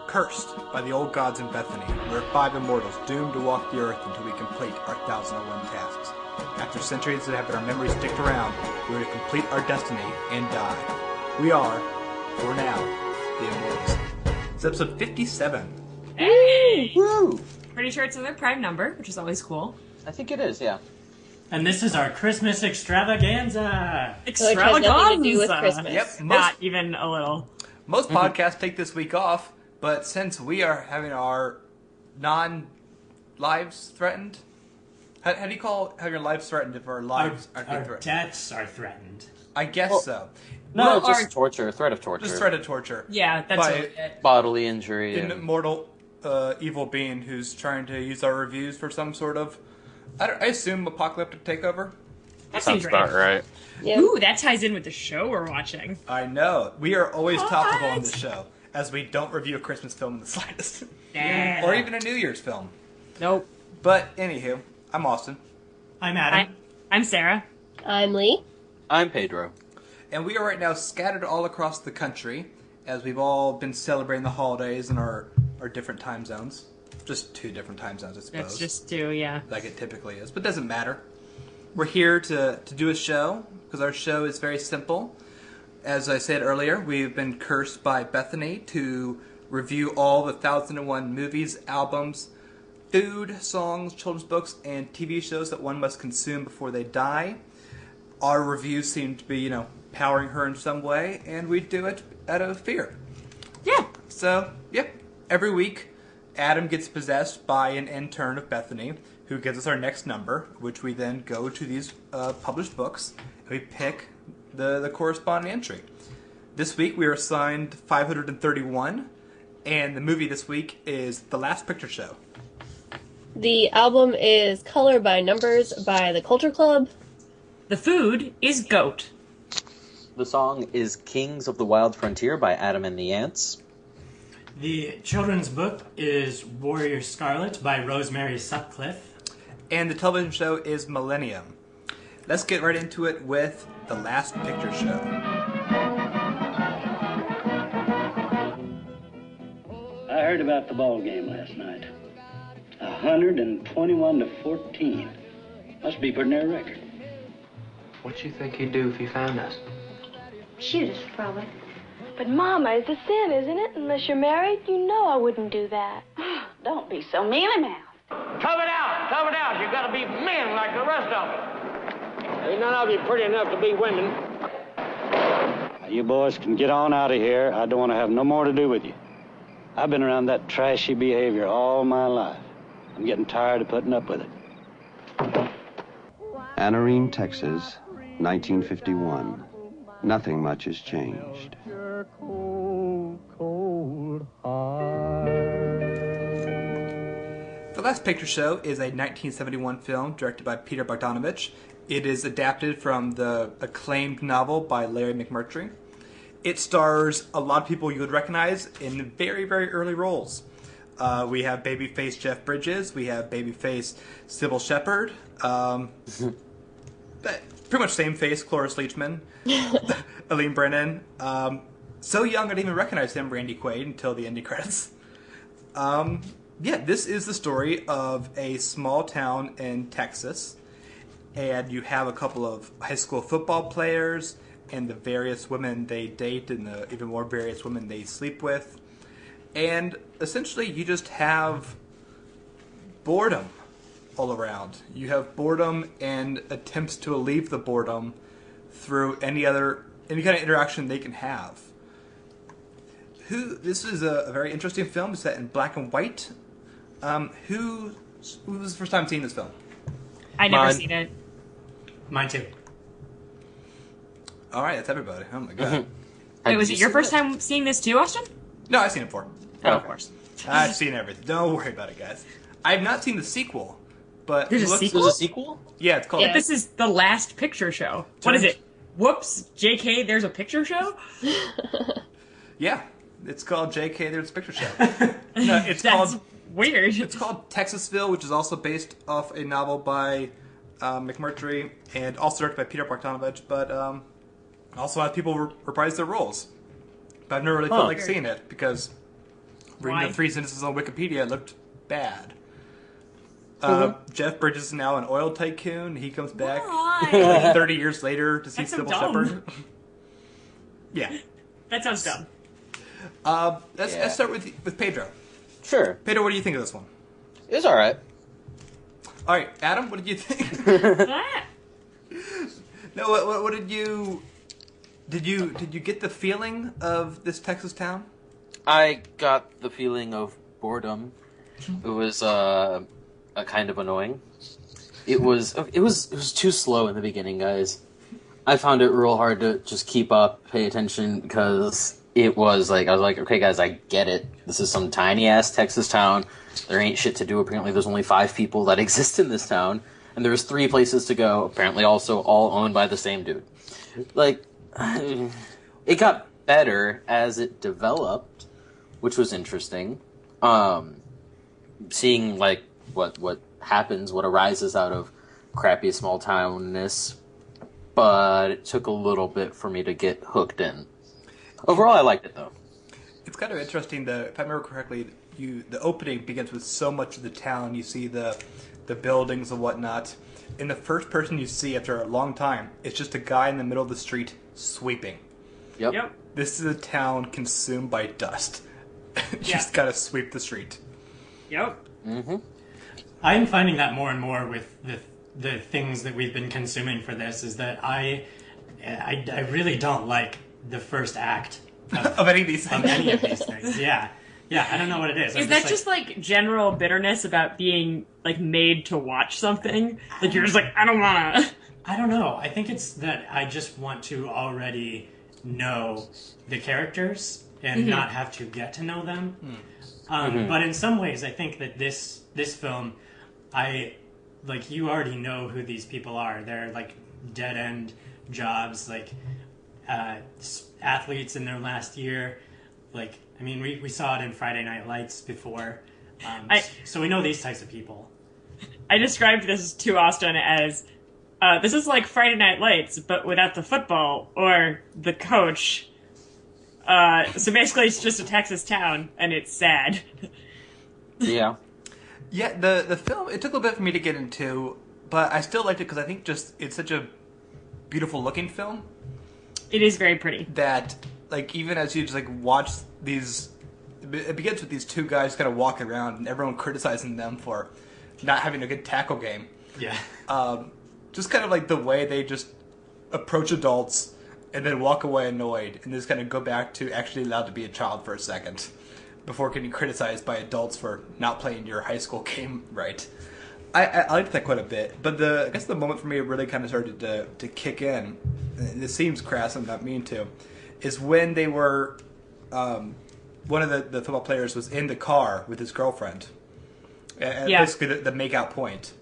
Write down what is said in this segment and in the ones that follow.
Cursed by the old gods in Bethany, we're 5 immortals doomed to walk the earth until we complete our 1001 tasks. After centuries of having our memories sticked around, we're to complete our destiny and die. We are, for now, the Immortals. It's episode 57. Hey! Woo! Pretty sure it's another prime number, which is always cool. I think it is, yeah. And this is our Christmas extravaganza. So it has nothing to do with Christmas. Yep, Not even a little. most podcasts take this week off, but since we are having our non-lives threatened, how do you call having your lives threatened if our lives aren't being Our threatened? deaths are threatened. I guess Well, so. No, Well, just torture, threat of torture. Just threat of torture. Yeah, that's By really it. Bodily injury. an And... immortal evil being who's trying to use our reviews for some sort of, I assume, apocalyptic takeover. That Sounds seems right. about right. Yeah. Ooh, that ties in with the show we're watching. I know. We are always topical on What? the show, as we don't review a Christmas film in the slightest. Yeah. Or even a New Year's film. Nope. But, anywho, I'm Austin. I'm Adam. I'm Sarah. I'm Leigh. I'm Pedro. And we are right now scattered all across the country, as we've all been celebrating the holidays in our different time zones. Just 2 different time zones, I suppose. That's just 2, yeah. Like it typically is, but it doesn't matter. We're here to do a show, because our show is very simple. As I said earlier, we've been cursed by Bethany to review all the 1001 movies, albums, food, songs, children's books, and TV shows that one must consume before they die. Our reviews seem to be, powering her in some way, and we do it out of fear. Yeah. So, yep, every week, Adam gets possessed by an intern of Bethany, who gives us our next number, which we then go to these published books, and we pick the corresponding entry. This week, we are assigned 531, and the movie this week is The Last Picture Show. The album is Color by Numbers by the Culture Club. The food is goat. The song is Kings of the Wild Frontier by Adam and the Ants. The children's book is Warrior Scarlet by Rosemary Sutcliffe. And the television show is Millennium. Let's get right into it with The Last Picture Show. I heard about the ball game last night. 121 to 14. Must be pretty near a record. What you think he'd do if he found us? Shoot us, probably. But, Mama, it's a sin, isn't it? Unless you're married, you know I wouldn't do that. Don't be so mealy-mouthed. Tough it out. You gotta be men like the rest of them. Ain't none of you pretty enough to be women. Now, you boys can get on out of here. I don't want to have no more to do with you. I've been around that trashy behavior all my life. I'm getting tired of putting up with it. Anarene, Texas, 1951. Nothing much has changed. The Last Picture Show is a 1971 film directed by Peter Bogdanovich. It is adapted from the acclaimed novel by Larry McMurtry. It stars a lot of people you would recognize in very, very early roles. We have babyface Jeff Bridges. We have babyface Sybil Shepherd. Pretty much same face, Cloris Leachman. Aline Brennan. So young I didn't even recognize him, Randy Quaid, until the ending credits. This is the story of a small town in Texas. And you have a couple of high school football players and the various women they date and the even more various women they sleep with. And essentially you just have boredom all around. You have boredom and attempts to alleviate the boredom through any kind of interaction they can have. This is a very interesting film. It's set in black and white. Who was the first time seeing this film? I never seen it. Mine too. All right, that's everybody. Oh my god. Wait, was it your first time seeing this too, Austin? No, I've seen it before. Oh, of course. I've seen everything. Don't worry about it, guys. I've not seen the sequel, but There's a sequel? There's a sequel? Yeah, it's called. But this is The Last Picture Show. What is it? Whoops, JK, there's a picture show? Yeah, it's called J.K. There's a Picture Show. No, it's That's called weird. It's called Texasville, which is also based off a novel by McMurtry and also directed by Peter Bogdanovich, but also have people reprise their roles. but I've never really felt like Weird. seeing it because reading Why? the 3 sentences on Wikipedia, it looked bad. Jeff Bridges is now an oil tycoon. He comes back Why? 30 years later to see That's so Sybil dumb. Shepherd. Yeah. That sounds dumb. Let's start with Pedro. Sure. Pedro, what do you think of this one? It's all right. All right, Adam, what did you think? Ah. No, what did you... Did you get the feeling of this Texas town? I got the feeling of boredom. It was a kind of annoying. It was too slow in the beginning, guys. I found it real hard to just keep up, pay attention, because it was like, I was like, okay, guys, I get it. This is some tiny-ass Texas town. There ain't shit to do. Apparently there's only 5 people that exist in this town, and there's 3 places to go, apparently also all owned by the same dude. Like, it got better as it developed, which was interesting. Seeing, like, what happens, what arises out of crappy small-townness, but it took a little bit for me to get hooked in. Overall, I liked it, though. It's kind of interesting, if I remember correctly, the opening begins with so much of the town. You see the buildings and whatnot. And the first person you see after a long time, it's just a guy in the middle of the street sweeping. Yep. This is a town consumed by dust. Just gotta sweep the street. Yep. Mm-hmm. I'm finding that more and more with the things that we've been consuming for this is that I really don't like the first act of any of these things. Yeah, I don't know what it is. Is that just like general bitterness about being like made to watch something? Like you're just like, I don't wanna. I don't know. I think it's that I just want to already know the characters and not have to get to know them. But in some ways, I think that this film, you already know who these people are. They're like dead end jobs, like athletes in their last year. Like, I mean, we saw it in Friday Night Lights before, so we know these types of people. I described this to Austin as this is like Friday Night Lights, but without the football or the coach. So basically, it's just a Texas town, and it's sad. Yeah. Yeah, the film, it took a little bit for me to get into, but I still liked it because I think just it's such a beautiful looking film. It is very pretty. That, like, even as you just, like, watch these, it begins with these 2 guys kind of walking around and everyone criticizing them for not having a good tackle game. Yeah. Just kind of like the way they just approach adults and then walk away annoyed and just kind of go back to actually allowed to be a child for a second before getting criticized by adults for not playing your high school game right. I liked that quite a bit, but I guess the moment for me it really kind of started to kick in, and this seems crass, I'm not mean to, is when they were, one of the football players was in the car with his girlfriend, and basically the make-out point.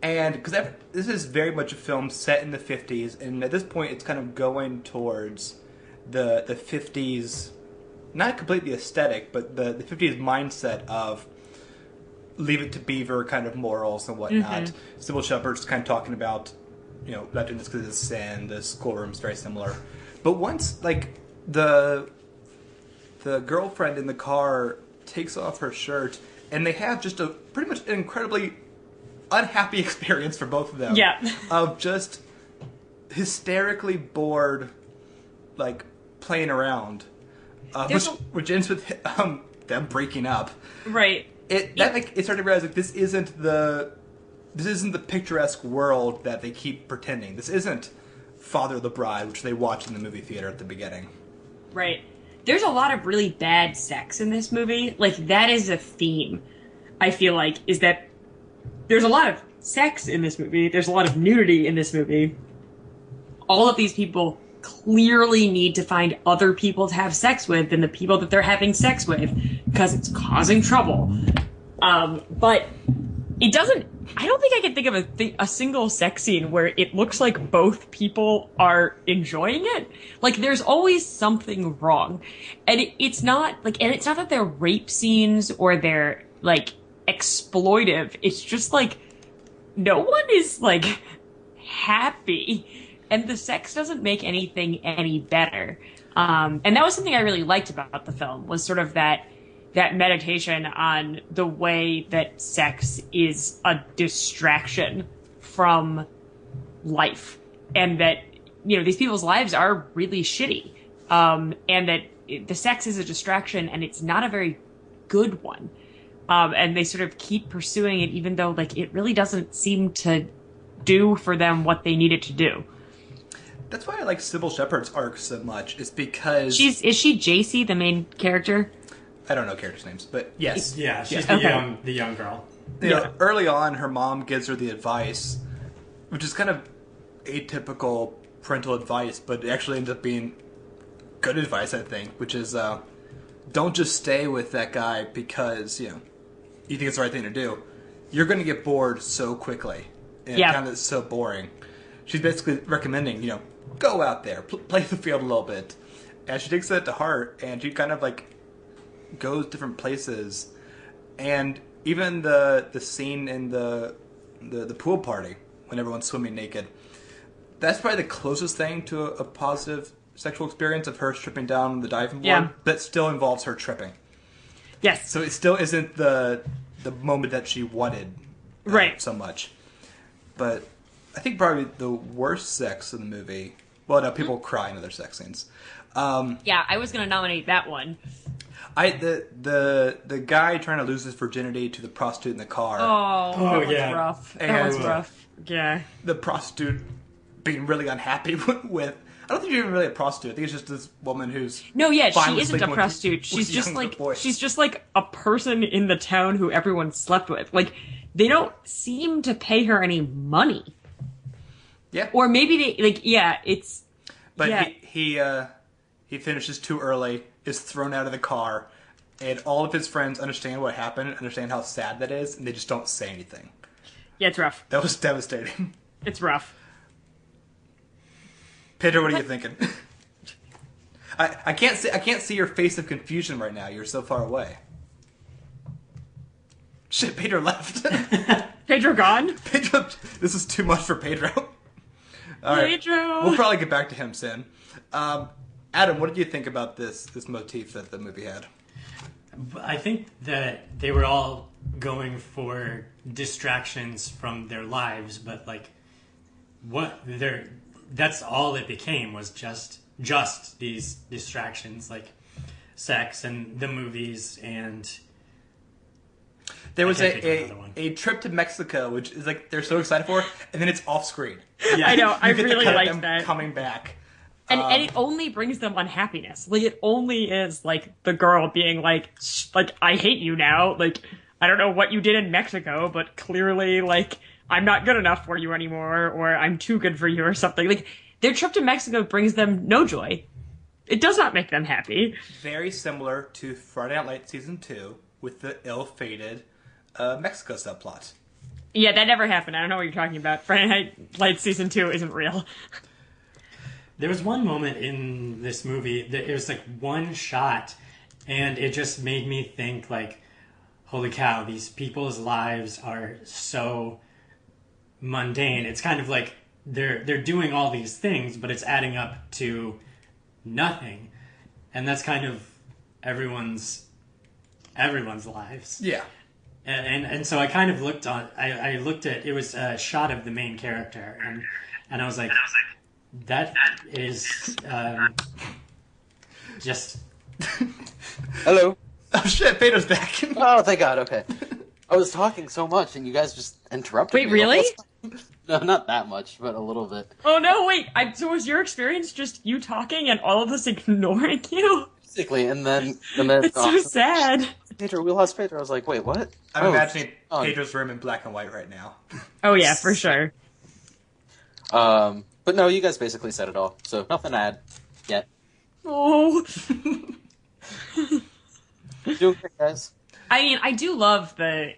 And because this is very much a film set in the 50s, and at this point it's kind of going towards the 50s, not completely aesthetic, but the 50s mindset of Leave It to Beaver kind of morals and whatnot. Sybil Shepherd's kind of talking about, not doing this because it's sin, the schoolroom's very similar. But once, like, the girlfriend in the car takes off her shirt, and they have just a pretty much an incredibly unhappy experience for both of them. Yeah. Of just hysterically bored, like, playing around. Which ends with them breaking up. Right. It started to realize, like, this isn't the picturesque world that they keep pretending. This isn't Father of the Bride, which they watched in the movie theater at the beginning. Right. There's a lot of really bad sex in this movie. Like, that is a theme, I feel like, is that there's a lot of sex in this movie. There's a lot of nudity in this movie. All of these people clearly need to find other people to have sex with than the people that they're having sex with because it's causing trouble. But it doesn't... I don't think I can think of a single sex scene where it looks like both people are enjoying it. Like, there's always something wrong. And it's not, like, and it's not that they're rape scenes or they're, like, exploitive. It's just, like, no one is, like, happy. And the sex doesn't make anything any better. And that was something I really liked about the film, was sort of that meditation on the way that sex is a distraction from life, and that, you know, these people's lives are really shitty, and that the sex is a distraction, and it's not a very good one, and they sort of keep pursuing it, even though, like, it really doesn't seem to do for them what they need it to do. That's why I like Sybil Shepherd's arc so much, is because... Is she JC, the main character? I don't know characters' names, but yes. Yeah, she's yeah. the young girl. You know, early on, her mom gives her the advice, which is kind of atypical parental advice, but it actually ends up being good advice, I think, which is don't just stay with that guy because, you know, you think it's the right thing to do. You're going to get bored so quickly. And kind of so boring. She's basically recommending, you know, go out there, play the field a little bit. And she takes that to heart, and she kind of, like, goes different places. And even the scene in the pool party, when everyone's swimming naked, that's probably the closest thing to a positive sexual experience of her tripping down the diving board. That still involves her tripping. Yes. So it still isn't the moment that she wanted so much. But I think probably the worst sex in the movie... Well, no, people cry in other sex scenes. Yeah, I was going to nominate that one. The guy trying to lose his virginity to the prostitute in the car. Oh, that was rough. That was rough. Yeah. The prostitute being really unhappy with... I don't think she's even really a prostitute. I think it's just this woman who's... No, yeah, she isn't a prostitute. She's just like a person in the town who everyone slept with. Like, they don't seem to pay her any money. Yeah. Or maybe they, like, it's... But he finishes too early, is thrown out of the car, and all of his friends understand what happened, understand how sad that is, and they just don't say anything. Yeah, it's rough. That was devastating. It's rough. Pedro, what are you thinking? I can't see your face of confusion right now. You're so far away. Shit, Pedro left. Pedro gone? Pedro, this is too much for Pedro. All right. Pedro! We'll probably get back to him soon. Adam, what did you think about this motif that the movie had? I think that they were all going for distractions from their lives, but, like, that's all it became, was just these distractions, like sex and the movies, and there was a trip to Mexico, which is like they're so excited for, and then it's off screen. Yeah, I know. I really liked that. Coming back. And it only brings them unhappiness. Like, it only is, like, the girl being like, I hate you now. Like, I don't know what you did in Mexico, but clearly, like, I'm not good enough for you anymore, or I'm too good for you, or something. Like, their trip to Mexico brings them no joy. It does not make them happy. Very similar to Friday Night Lights Season 2, with the ill-fated Mexico subplot. Yeah, that never happened. I don't know what you're talking about. Friday Night Lights Season 2 isn't real. There was one moment in this movie that it was like one shot, and it just made me think, like, holy cow, these people's lives are so mundane. It's kind of like they're doing all these things, but it's adding up to nothing. And that's kind of everyone's lives. Yeah. And so I kind of looked I looked at, it was a shot of the main character, and I was like, that is just... Hello. Oh shit, Pedro's back. Oh, thank God, okay. I was talking so much and you guys just interrupted me. Wait, really? No, not that much, but a little bit. Oh no, wait, so was your experience just you talking and all of us ignoring you? Basically, and then it's so sad. Pedro, we lost Pedro. I was like, wait, what? I'm imagining Pedro's room in black and white right now. Oh yeah, for sure. But no, you guys basically said it all, so nothing to add yet. Oh. Doing great, guys. I mean, I do love the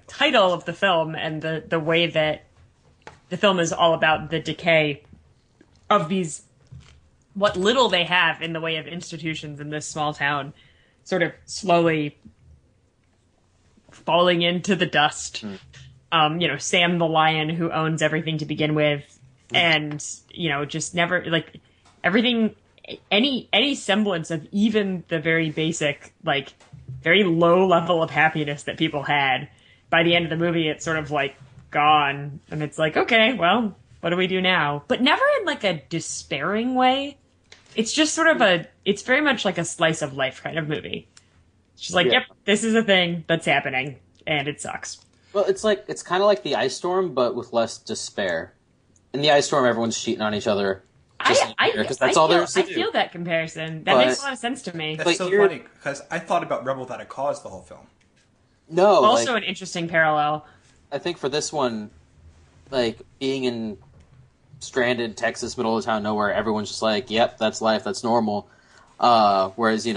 title of the film and the way that the film is all about the decay of these, what little they have in the way of institutions in this small town, sort of slowly falling into the dust. Sam the lion, who owns everything to begin with, and, just never, like, everything any semblance of even the very basic, like, very low level of happiness that people had, by the end of the movie, it's sort of like gone. And it's like, okay, well, what do we do now? But never in like a despairing way. It's just sort of it's very much like a slice of life kind of movie. She's like, yep, this is a thing that's happening, and it sucks. Well, it's kind of like the ice storm, but with less despair. In the ice storm, everyone's cheating on each other. Because that's all there is to do. I feel that comparison. That makes a lot of sense to me. That's so funny, because I thought about Rebel Without a Cause the whole film. No. Also an interesting parallel. I think for this one, like, being in stranded Texas, middle of town, nowhere, everyone's just like, yep, that's life, that's normal. Whereas,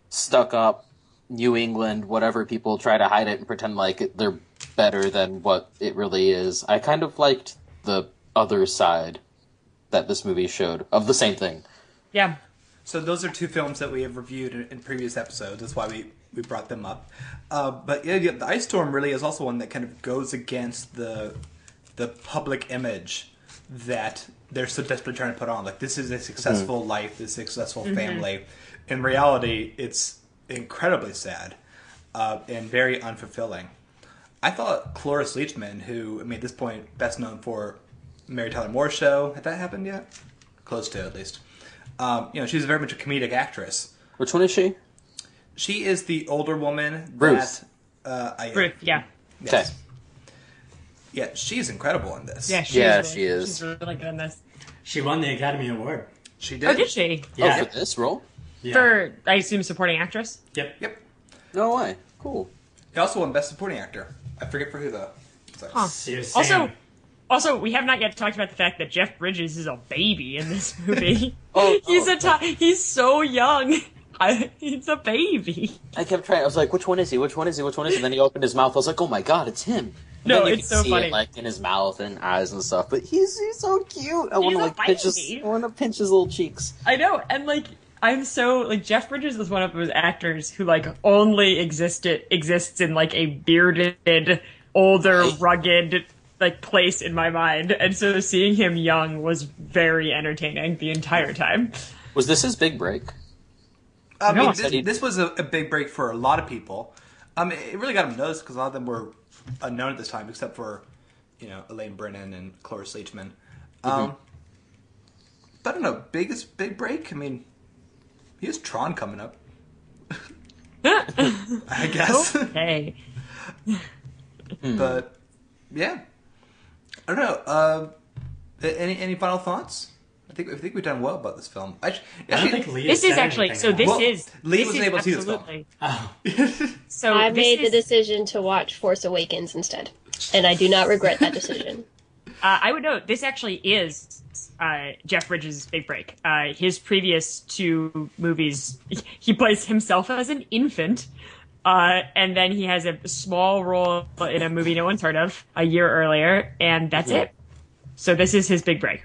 stuck up New England, whatever, people try to hide it and pretend like they're better than what it really is. I kind of liked the other side that this movie showed of the same thing. Yeah. So those are two films that we have reviewed in previous episodes. That's why we brought them up. But yeah, the Ice Storm really is also one that kind of goes against the public image that they're so desperately trying to put on. Like, this is a successful life, this successful family. In reality, it's incredibly sad and very unfulfilling. I thought Cloris Leachman, who, at this point, best known for Mary Tyler Moore Show. Had that happened yet? Close to, at least. She's very much a comedic actress. Which one is she? She is the older woman. Ruth. Ruth, yeah. Yes. Okay. Yeah, she's incredible in this. Yeah, she is. She's really good in this. She won the Academy Award. She did. Oh, did she? Yeah. Oh, for this role? Yeah. For, I assume, supporting actress? Yep. No way. Cool. He also won Best Supporting Actor. I forget for who, though. Huh. Also, we have not yet talked about the fact that Jeff Bridges is a baby in this movie. He's so young. He's a baby. I kept trying. I was like, which one is he? Which one is he? Which one is he? And then he opened his mouth. I was like, oh my god, it's him. And No, then you it's can so see funny. it, like, in his mouth and eyes and stuff. But he's so cute. I want to pinch his. baby. I want to pinch his little cheeks. I know, and I'm so Jeff Bridges is one of those actors who only exists in a bearded, older, rugged place in my mind, and so seeing him young was very entertaining the entire time. Was this his big break? This was a big break for a lot of people. It really got him noticed because a lot of them were unknown at this time, except for Elaine Brennan and Cloris Leachman. But I don't know, biggest big break. He has Tron coming up. I guess. Okay. But yeah, I don't know. Any final thoughts? I think we've done well about this film. I don't think Leigh this said is actually anything so. else. This is Leigh this wasn't is able to see absolutely. this film. So I this made the is- decision to watch Force Awakens instead, and I do not regret that decision. I would note this actually is Jeff Bridges' big break. His previous two movies, he plays himself as an infant, and then he has a small role in a movie no one's heard of a year earlier, and that's it. So this is his big break.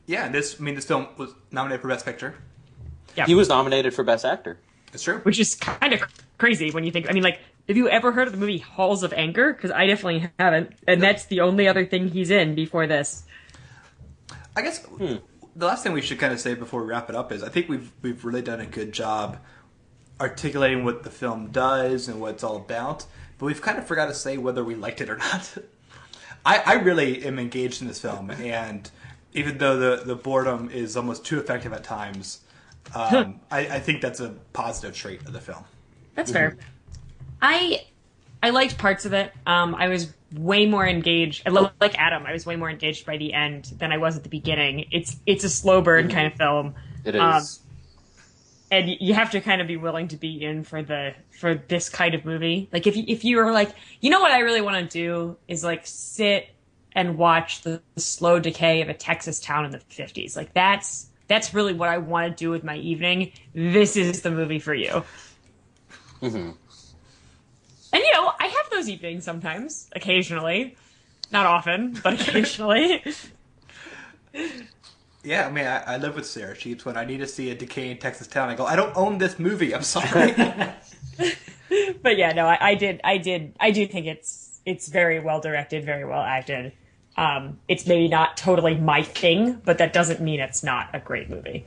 Yeah, this film was nominated for Best Picture. Yeah. He was nominated for Best Actor. It's true. Which is kind of crazy when you think. Have you ever heard of the movie Halls of Anger? Because I definitely haven't, and that's the only other thing he's in before this. I guess the last thing we should kind of say before we wrap it up is I think we've really done a good job articulating what the film does and what it's all about, but we've kind of forgot to say whether we liked it or not. I really am engaged in this film, and even though the boredom is almost too effective at times, I think that's a positive trait of the film. That's fair. I liked parts of it. I was way more engaged. Like Adam, I was way more engaged by the end than I was at the beginning. It's a slow burn kind of film. It is. And you have to kind of be willing to be in for this kind of movie. Like if you were like, what I really want to do is sit and watch the slow decay of a Texas town in the 50s. That's really what I want to do with my evening. This is the movie for you. Mm-hmm. And I have those evenings sometimes, occasionally. Not often, but occasionally. Yeah, I live with Sarah Sheets. When I need to see a decaying Texas town, I go, I don't own this movie. I'm sorry. But yeah, no, I do think it's very well directed, very well acted. It's maybe not totally my thing, but that doesn't mean it's not a great movie.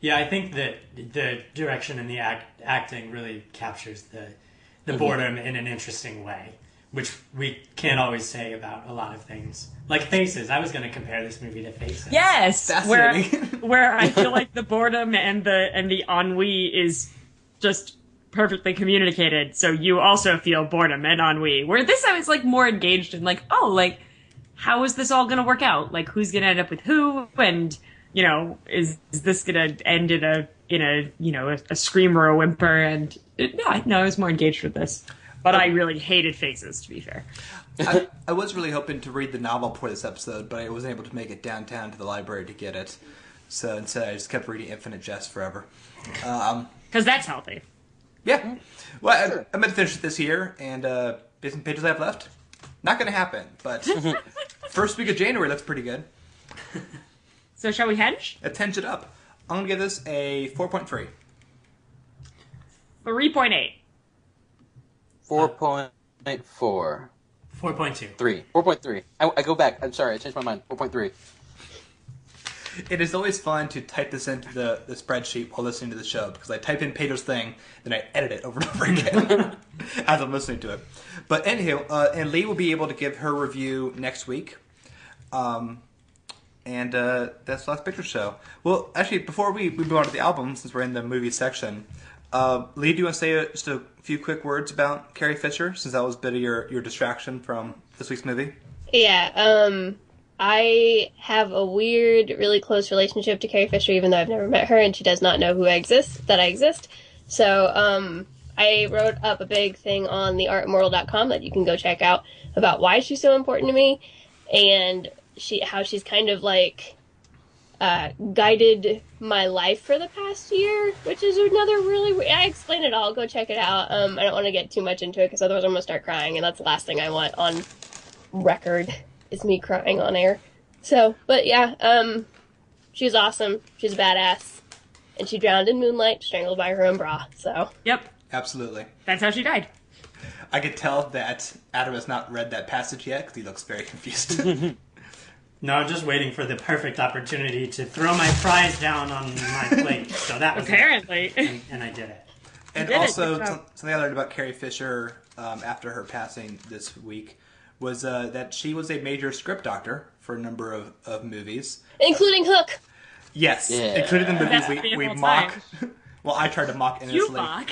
Yeah, I think that the direction and the acting really captures the boredom in an interesting way, which we can't always say about a lot of things. Like Faces. I was going to compare this movie to Faces. Yes, Fascinating. where I feel like the boredom and the ennui is just perfectly communicated, so you also feel boredom and ennui. Where this I was like more engaged in, like, oh, like, how is this all going to work out? Like, who's going to end up with who? And, you know, is this going to end in a scream or a whimper? And I was more engaged with this. But I really hated Faces, to be fair. I was really hoping to read the novel before this episode, but I wasn't able to make it downtown to the library to get it. So instead, I just kept reading Infinite Jest forever. Because that's healthy. Yeah. Well, sure. I'm going to finish it this year, and based on pages I have left, not going to happen. But first week of January looks pretty good. So shall we henge? Let's henge it up. I'm going to give this a 4.3. 3.8. 4.4. 4.2. 3. 4.3. I go back. I'm sorry, I changed my mind. 4.3. It is always fun to type this into the spreadsheet while listening to the show, because I type in Pedro's thing, then I edit it over and over again as I'm listening to it. But anywho, and Leigh will be able to give her review next week. And that's the last picture show. Well, actually, before we move on to the album, since we're in the movie section, Leigh, do you want to say just a few quick words about Carrie Fisher, since that was a bit of your distraction from this week's movie? Yeah, I have a weird, really close relationship to Carrie Fisher, even though I've never met her, and she does not know that I exist. So, I wrote up a big thing on theartimmortal.com that you can go check out about why she's so important to me, and how she's kind of like guided my life for the past year, which is another really I explain it all. Go check it out. I don't want to get too much into it because otherwise I'm gonna start crying, and that's the last thing I want on record is me crying on air. So, but yeah, she's awesome. She's a badass, and she drowned in moonlight, strangled by her own bra. So, yep, absolutely. That's how she died. I could tell that Adam has not read that passage yet because he looks very confused. No, I'm just waiting for the perfect opportunity to throw my prize down on my plate. So that was apparently, and I did it. And also, something I learned about Carrie Fisher after her passing this week was that she was a major script doctor for a number of movies, including Hook. Yes, including the movies we mock. Well, I tried to mock innocently. You mock.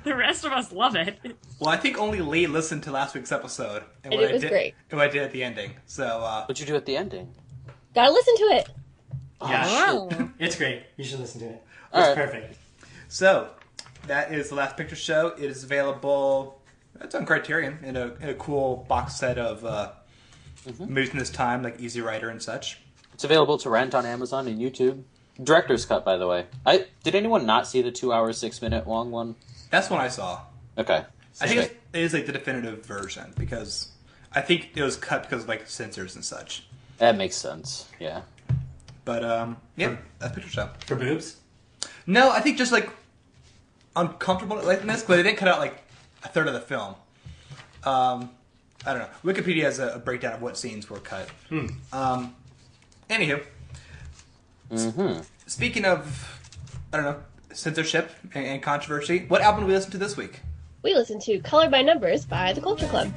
The rest of us love it. Well, I think only Leigh listened to last week's episode. And it was great. And what I did at the ending. So, what'd you do at the ending? Gotta listen to it. Yeah, it's great. You should listen to it. It's perfect. So, that is the Last Picture Show. It is available. It's on Criterion in a cool box set of movies from this time, like Easy Rider and such. It's available to rent on Amazon and YouTube. Director's cut, by the way. Did anyone not see the 2 hour, 6-minute long one? That's one I saw. Okay. I think it is like the definitive version, because I think it was cut because of like censors and such. That makes sense, yeah. But, yeah, that's Picture Show. For boobs? No, I think just like uncomfortable likeness, but they didn't cut out like a third of the film. I don't know. Wikipedia has a breakdown of what scenes were cut. Anywho. Speaking of, I don't know, censorship and controversy, what album did we listen to this week? We listened to Color by Numbers by The Culture Club.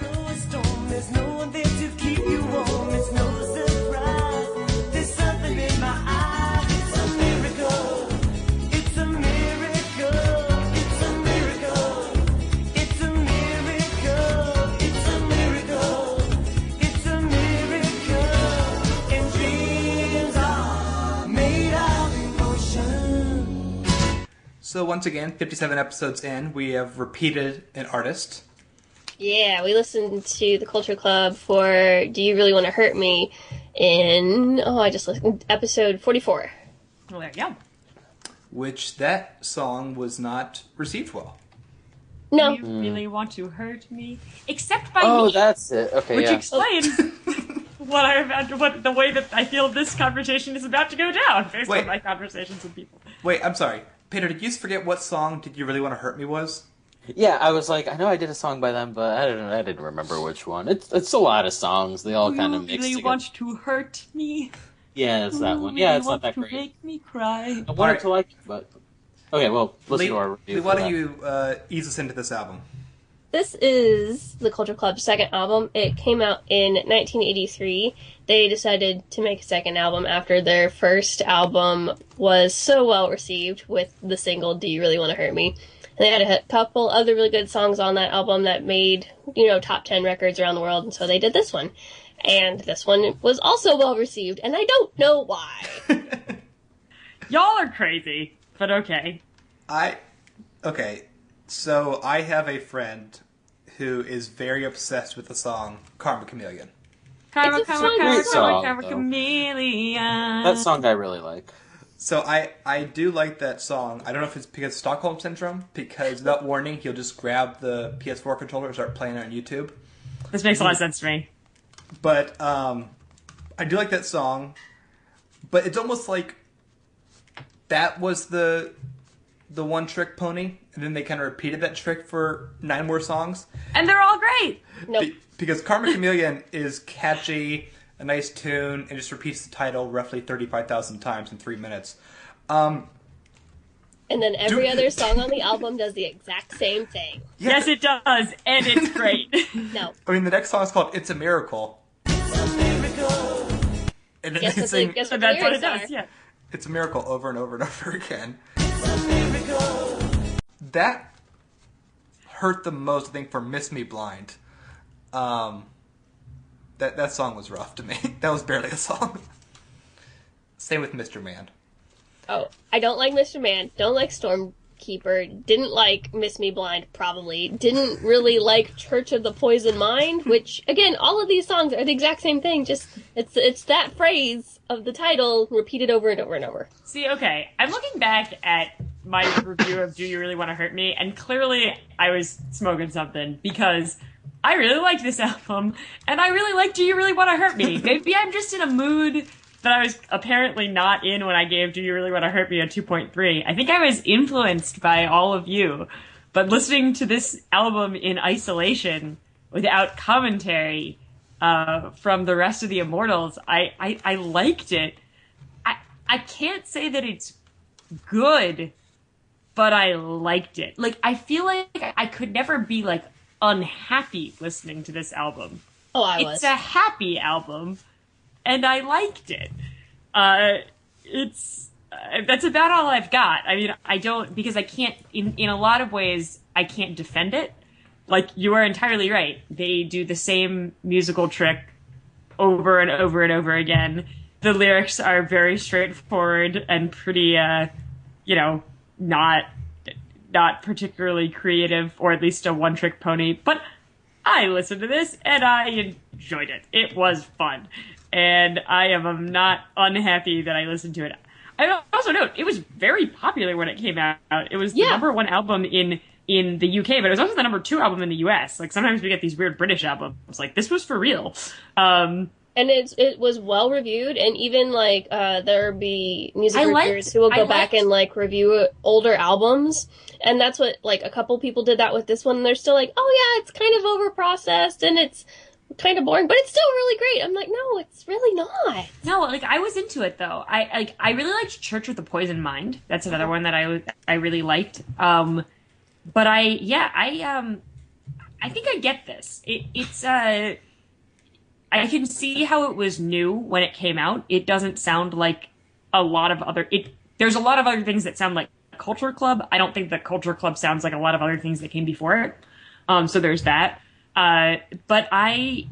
So once again, 57 episodes in, we have repeated an artist. Yeah, we listened to The Culture Club for Do You Really Want to Hurt Me in, I just listened, episode 44. Well, there you go. Which that song was not received well. No. Do you really want to hurt me? Except by me. Oh, that's it. Okay, which explains what the way that I feel this conversation is about to go down based on my conversations with people. Wait, I'm sorry. Pedro, did you forget what song Did You Really Want to Hurt Me was? Yeah, I was like, I know I did a song by them, but I didn't remember which one. It's a lot of songs. They all kind of mix together. Do you really want to hurt me? Yeah, it's that one. Yeah, it's not that great. Make me cry. I wanted to like it, but... Okay, well, listen Leigh, to our review. Why don't you ease us into this album? This is the Culture Club's second album. It came out in 1983. They decided to make a second album after their first album was so well received with the single Do You Really Want to Hurt Me? And they had a couple other really good songs on that album that made, top 10 records around the world, and so they did this one. And this one was also well received, and I don't know why. Y'all are crazy, but okay. Okay, so I have a friend who is very obsessed with the song Karma Chameleon. It's a fun song. Chameleon. That song I really like. So I do like that song. I don't know if it's because of Stockholm Syndrome, because without warning, he'll just grab the PS4 controller and start playing it on YouTube. This makes a lot of sense to me. But I do like that song, but it's almost like that was the one-trick pony, and then they kind of repeated that trick for 9 more songs. And they're all great! Nope. Because Karma Chameleon is catchy, a nice tune, and just repeats the title roughly 35,000 times in 3 minutes. And then every other song on the album does the exact same thing. Yeah, yes, it does, and it's great. No. I mean, the next song is called It's a Miracle. It's a miracle. And then Guess they what sing, guess what That's the what it lyrics does, are. yeah. It's a Miracle over and over and over again. It's a miracle. That hurt the most, I think, for Miss Me Blind. That song was rough to me. That was barely a song. Same with Mr. Man. Oh, I don't like Mr. Man. Don't like Stormkeeper. Didn't like Miss Me Blind, probably. Didn't really like Church of the Poison Mind, which, again, all of these songs are the exact same thing. Just, it's that phrase of the title repeated over and over and over. See, okay, I'm looking back at my review of Do You Really Want to Hurt Me, and clearly I was smoking something, because I really liked this album, and I really liked Do You Really Want to Hurt Me. Maybe I'm just in a mood that I was apparently not in when I gave Do You Really Want to Hurt Me a 2.3. I think I was influenced by all of you, but listening to this album in isolation, without commentary from the rest of the Immortals, I liked it. I can't say that it's good, but I liked it. Like, I feel like I could never be, like, unhappy listening to this album. Oh, I was. It's a happy album, and I liked it. That's about all I've got. I mean, I don't, because I can't, in a lot of ways, I can't defend it. Like, you are entirely right. They do the same musical trick over and over and over again. The lyrics are very straightforward and pretty, not particularly creative, or at least a one-trick pony. But I listened to this, and I enjoyed it. It was fun. And I am not unhappy that I listened to it. I also note, it was very popular when it came out. It was the number 1 album in the UK, but it was also the number 2 album in the US. Like, sometimes we get these weird British albums. Like, this was for real. And it was well reviewed, and even, like, there'll be music reviewers who will go back and, like, review older albums, and that's what, like, a couple people did that with this one, and they're still like, oh yeah, it's kind of overprocessed, and it's kind of boring, but it's still really great. I'm like, no, it's really not. No, like, I was into it, though. I really liked Church with the Poison Mind. That's another one that I really liked. But I think I get this. It's I can see how it was new when it came out. It doesn't sound like a lot of other... There's a lot of other things that sound like Culture Club. I don't think that Culture Club sounds like a lot of other things that came before it. So there's that. But I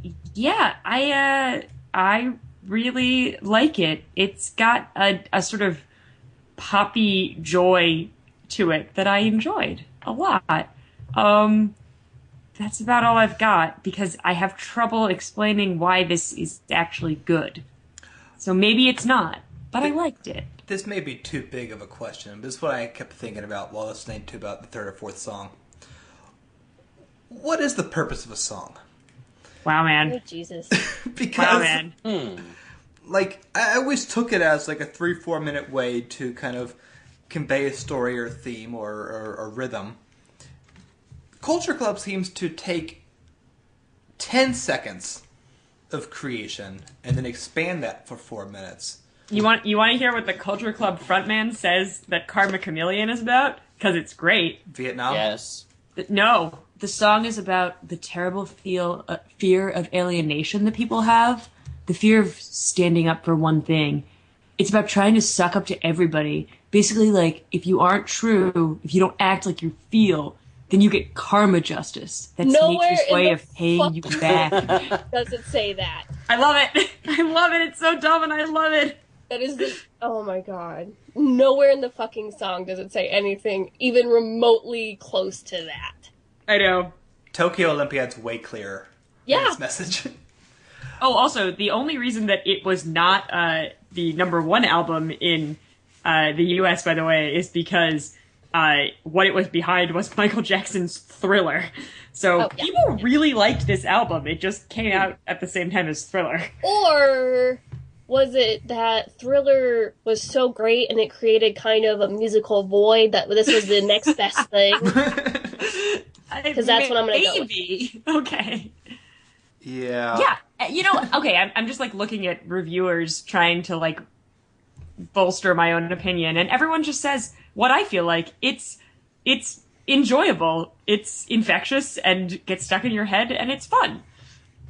really like it. It's got a sort of poppy joy to it that I enjoyed a lot. That's about all I've got, because I have trouble explaining why this is actually good. So maybe it's not, but I liked it. This may be too big of a question, but this is what I kept thinking about while listening to about the 3rd or 4th song. What is the purpose of a song? Wow, man. Oh, Jesus. Because, wow, man. Like, I always took it as like a 3-4 minute way to kind of convey a story or theme or rhythm. Culture Club seems to take 10 seconds of creation and then expand that for 4 minutes. You want to hear what the Culture Club frontman says that Karma Chameleon is about? Because it's great. Vietnam? Yes. No, the song is about the terrible fear of alienation that people have. The fear of standing up for one thing. It's about trying to suck up to everybody. Basically, like, if you aren't true, if you don't act like you feel, then you get karma justice. That's nature's way of paying you back. Does it say that? I love it. I love it. It's so dumb and I love it. That is the... Oh my god. Nowhere in the fucking song does it say anything even remotely close to that. I know. Tokyo Olympiad's way clearer. Yeah. Its message. Oh, also, the only reason that it was not the #1 album in the U.S., by the way, is because what it was behind was Michael Jackson's Thriller. So people really liked this album. It just came out at the same time as Thriller. Or was it that Thriller was so great and it created kind of a musical void that this was the next best thing? Because that's what I'm going to go with. Maybe. Okay. Yeah. Yeah. You know, okay, I'm just, like, looking at reviewers trying to, like, bolster my own opinion, and everyone just says what I feel like. It's enjoyable, it's infectious, and gets stuck in your head, and it's fun.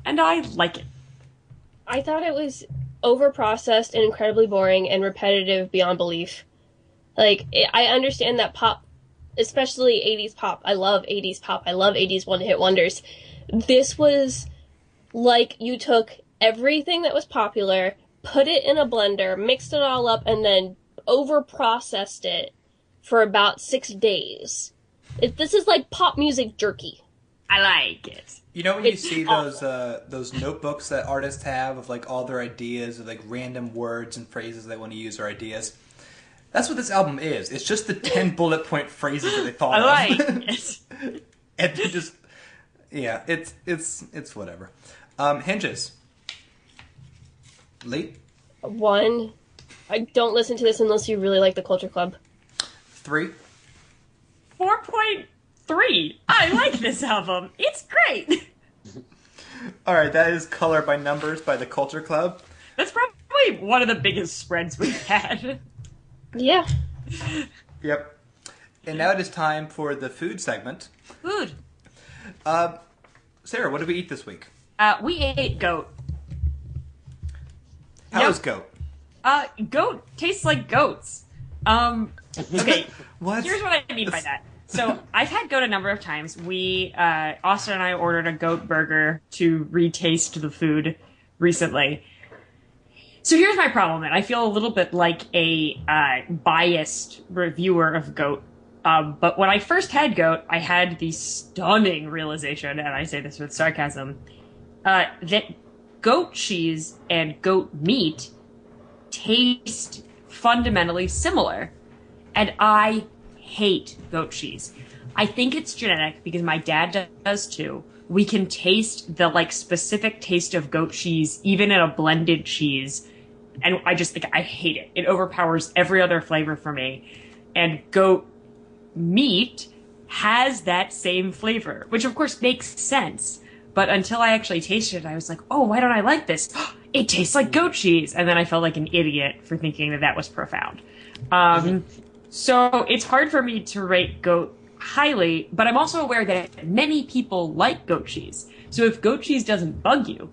And I like it. I thought it was overprocessed and incredibly boring and repetitive beyond belief. Like, I understand that pop, especially 80s pop, I love 80s pop, I love 80s one-hit wonders. This was like you took everything that was popular, put it in a blender, mixed it all up, and then over-processed it for about 6 days. This is like pop music jerky. I like it. You know when you see those notebooks that artists have of like all their ideas, of like random words and phrases they want to use or ideas? That's what this album is. It's just the 10 bullet point phrases that they thought of. I like it. And they just... Yeah, it's whatever. Hinges. Leigh? 1. I don't listen to this unless you really like the Culture Club. 3. 4.3. I like this album. It's great. Alright, that is Color by Numbers by the Culture Club. That's probably one of the biggest spreads we've had. Yeah. Yep. And now it is time for the food segment. Food. Sarah, what did we eat this week? We ate goat. How is goat? Goat tastes like goats. Okay. What? Here's what I mean by that. So I've had goat a number of times. Austin and I ordered a goat burger to retaste the food recently. So here's my problem, and I feel a little bit like a biased reviewer of goat. But when I first had goat, I had the stunning realization, and I say this with sarcasm, that goat cheese and goat meat taste fundamentally similar. And I hate goat cheese. I think it's genetic because my dad does too. We can taste the like specific taste of goat cheese even in a blended cheese. And I just I hate it. It overpowers every other flavor for me. And goat meat has that same flavor, which of course makes sense. But until I actually tasted it, I was like, oh, why don't I like this? It tastes like goat cheese. And then I felt like an idiot for thinking that was profound. So it's hard for me to rate goat highly, but I'm also aware that many people like goat cheese. So if goat cheese doesn't bug you,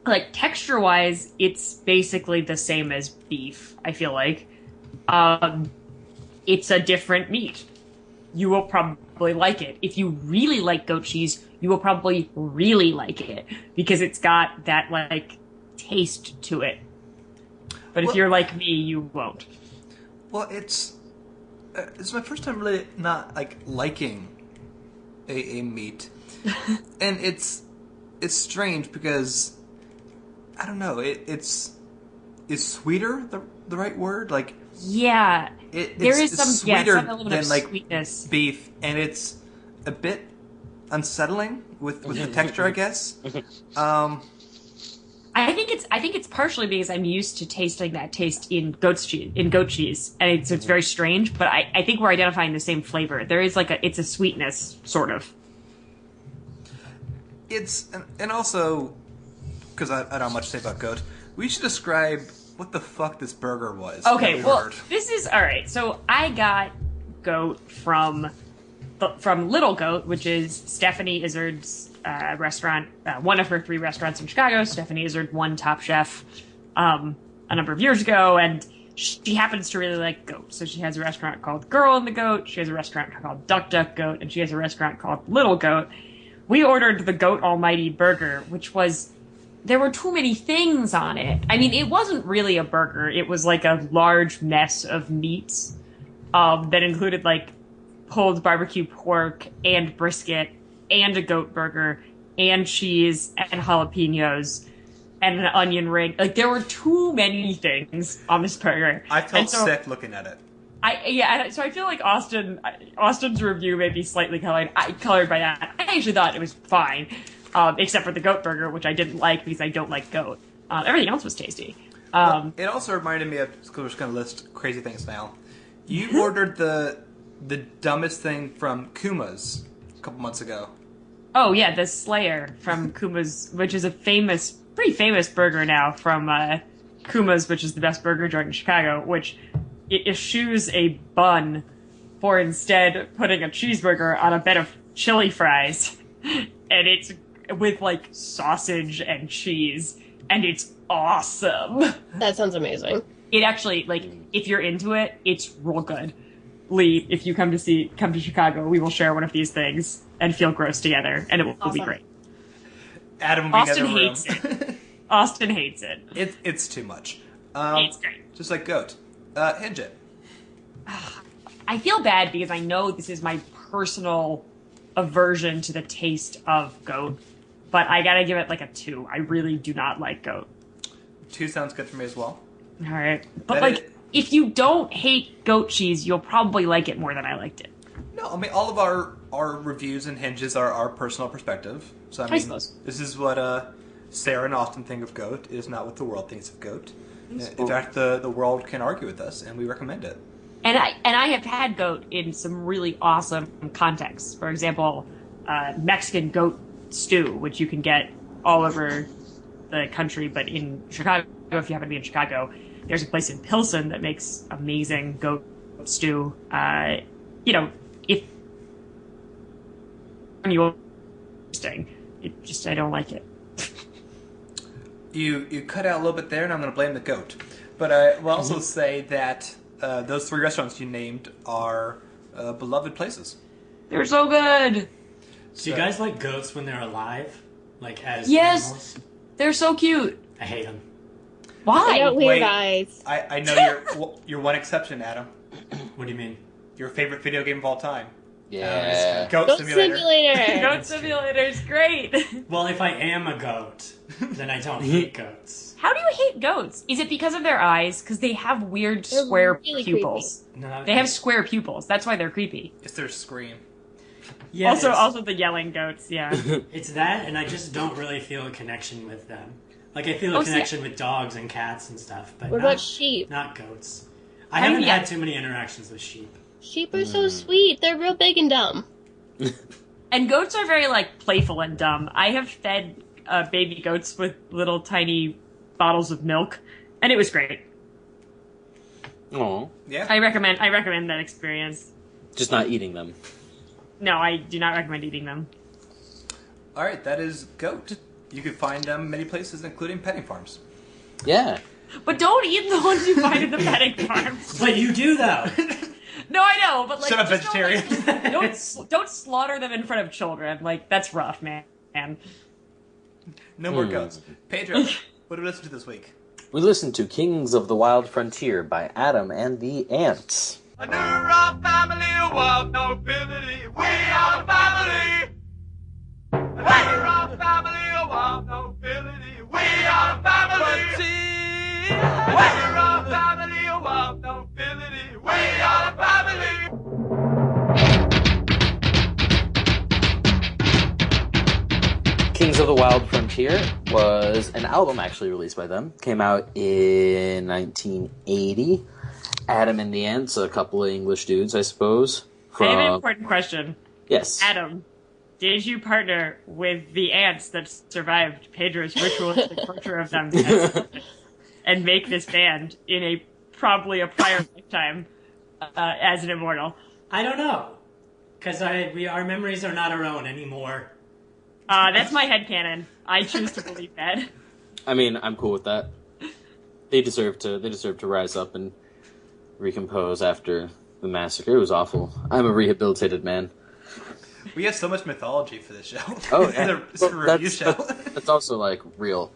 like texture-wise, it's basically the same as beef, I feel like. It's a different meat. You will probably like it. If you really like goat cheese, you will probably really like it because it's got that like taste to it. But if you're like me, you won't. Well, it's my first time really not like liking a meat, and it's strange because I don't know. Is sweeter the right word? Like yeah, there is some sweeter some element than of like sweetness. Beef, and it's a bit unsettling with the texture, I guess. I think it's partially because I'm used to tasting that taste in goat cheese, and it's very strange. But I think we're identifying the same flavor. There is it's a sweetness sort of. It's and also because I don't have much to say about goat. We should describe what the fuck this burger was. Okay, well, this is alright. So I got goat from Little Goat, which is Stephanie Izzard's restaurant, one of her 3 restaurants in Chicago. Stephanie Izzard won Top Chef a number of years ago, and she happens to really like goat. So she has a restaurant called Girl and the Goat, she has a restaurant called Duck Duck Goat, and she has a restaurant called Little Goat. We ordered the Goat Almighty burger, which was... There were too many things on it. I mean, it wasn't really a burger. It was like a large mess of meats that included like pulled barbecue pork and brisket and a goat burger and cheese and jalapenos and an onion ring. Like, there were too many things on this burger. I felt sick looking at it. So I feel like Austin's review may be slightly colored by that. I actually thought it was fine. Except for the goat burger, which I didn't like because I don't like goat. Everything else was tasty. It also reminded me of, because we're just going to list crazy things now. You ordered the dumbest thing from Kuma's a couple months ago. Oh yeah, the Slayer from Kuma's, which is a pretty famous burger now from Kuma's, which is the best burger joint in Chicago, which it eschews a bun for instead putting a cheeseburger on a bed of chili fries. And it's with like sausage and cheese, and it's awesome. That sounds amazing. It actually, like, if you're into it, it's real good. Leigh, if you come to Chicago, we will share one of these things and feel gross together, and it will be great. Adam will be Austin hates it. Austin hates it. It's too much. It's great. Just like goat. Hinge it. I feel bad because I know this is my personal aversion to the taste of goat, but I gotta give it like a 2. I really do not like goat. 2 sounds good for me as well. All right, but if you don't hate goat cheese, you'll probably like it more than I liked it. No, I mean, all of our reviews and hinges are our personal perspective. So I suppose this is what Sarah and Austin think of goat. It is not what the world thinks of goat. In fact, the world can argue with us, and we recommend it. And I have had goat in some really awesome contexts. For example, Mexican goat stew, which you can get all over the country, but in Chicago, if you happen to be in Chicago, there's a place in Pilsen that makes amazing goat stew. If you interesting, I don't like it. You cut out a little bit there, and I'm going to blame the goat. But I will also say that those 3 restaurants you named are beloved places. They're so good. Do you guys like goats when they're alive? Like as animals? They're so cute. I hate them. Why? They got weird eyes. I know you're one exception, Adam. What do you mean? Your favorite video game of all time. Yeah. Goat Simulator. Goat Simulator is great. Well, if I am a goat, then I don't hate goats. How do you hate goats? Is it because of their eyes? Because they have weird square pupils. No, they have square pupils. That's why they're creepy. It's their scream. Yeah, also the yelling goats, yeah. It's that, and I just don't really feel a connection with them. Like, I feel a connection with dogs and cats and stuff, but what about sheep? Not goats. I haven't had too many interactions with sheep. Sheep are so sweet. They're real big and dumb. And goats are very, like, playful and dumb. I have fed baby goats with little tiny bottles of milk, and it was great. Oh, yeah. I recommend that experience. Just not eating them. No, I do not recommend eating them. All right, that is goat. You can find them many places, including petting farms. Yeah. But don't eat the ones you find at the petting farms. But you do, though. No, I know, but like, shut up, vegetarian. Don't slaughter them in front of children. Like, that's rough, man. No more goats. Pedro, what did we listen to this week? We listened to Kings of the Wild Frontier by Adam and the Ants. A new rock family of wild nobility. We are the family. A new rock family of wild nobility. We are the family. A new rock family of wild nobility. We are the family. Kings of the Wild Frontier was an album actually released by them. Came out in 1980. Adam and the Ants, a couple of English dudes, I suppose. I have an important question. Yes. Adam, did you partner with the ants that survived Pedro's ritualistic torture of them? and make this band in probably a prior lifetime as an Immortal? I don't know. Because our memories are not our own anymore. That's my headcanon. I choose to believe that. I mean, I'm cool with that. They deserve to rise up and recompose after the massacre. It was awful. I'm a rehabilitated man. We have so much mythology for this show. Oh, yeah. It's a review show. That's also, like, real.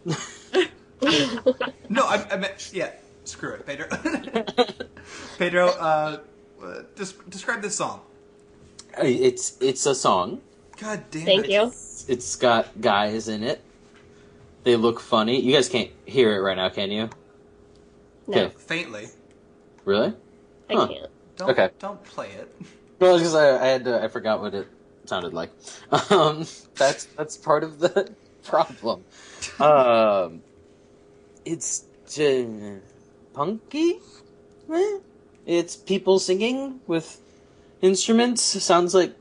No, I meant, yeah, screw it, Pedro. Pedro, describe this song. It's a song. God damn it. Thank you. It's got guys in it. They look funny. You guys can't hear it right now, can you? No. Okay. Faintly. Really? I can't. Don't play it. Well, because I forgot what it sounded like. That's part of the problem. It's punky. It's people singing with instruments. Sounds like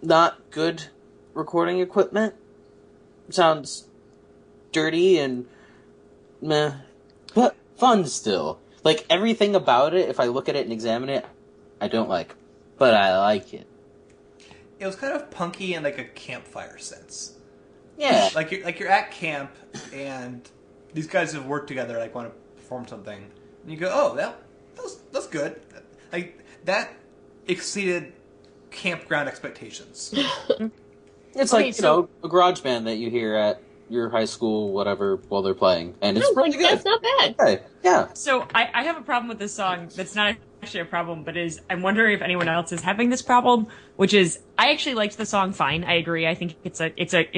not good recording equipment. Sounds dirty and meh, but fun still. Like, everything about it, if I look at it and examine it, I don't like, but I like it. It was kind of punky in like a campfire sense. Yeah. Like you're at camp and these guys have worked together, like want to perform something, and you go, "Oh, that's good." Like that exceeded campground expectations. It's like, a garage band that you hear at your high school, whatever, while they're playing, and it's pretty good. That's not bad. Okay. Yeah. So I have a problem with this song that's not actually a problem, but I'm wondering if anyone else is having this problem, which is I actually liked the song fine. I agree. I think it's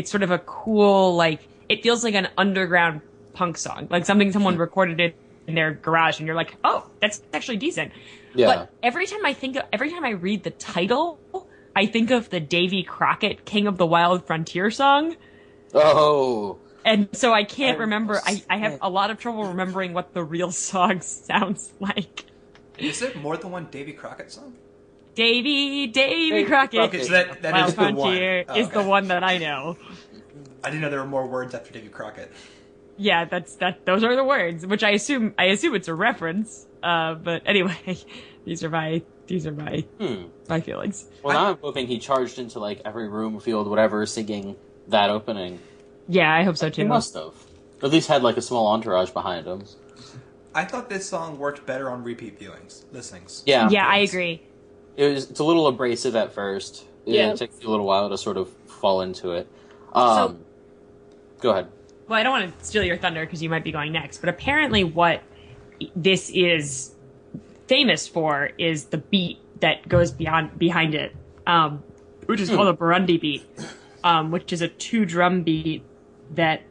sort of a cool, like, it feels like an underground punk song, like something someone recorded it in their garage, and you're like, oh, that's actually decent. Yeah. But every time I read the title, I think of the Davy Crockett King of the Wild Frontier song. Oh. And so I can't remember. I have a lot of trouble remembering what the real song sounds like. Is there more than one Davy Crockett song? Davy Crockett. Okay, so that Wild is the one. Frontier Oh, is okay. the one that I know. I didn't know there were more words after Davy Crockett. Yeah, those are the words, which I assume it's a reference. But anyway, these are my my feelings. Well, now I'm hoping he charged into, like, every room, field, whatever, singing that opening. Yeah, I hope so too. He must have. At least had, like, a small entourage behind him. I thought this song worked better on repeat listenings. Yeah. Yeah, I agree. It's a little abrasive at first. Yeah. It takes you a little while to sort of fall into it. So- Go ahead. Well, I don't want to steal your thunder because you might be going next, but apparently what this is famous for is the beat that goes behind it, which is called a Burundi beat, which is a 2-drum beat that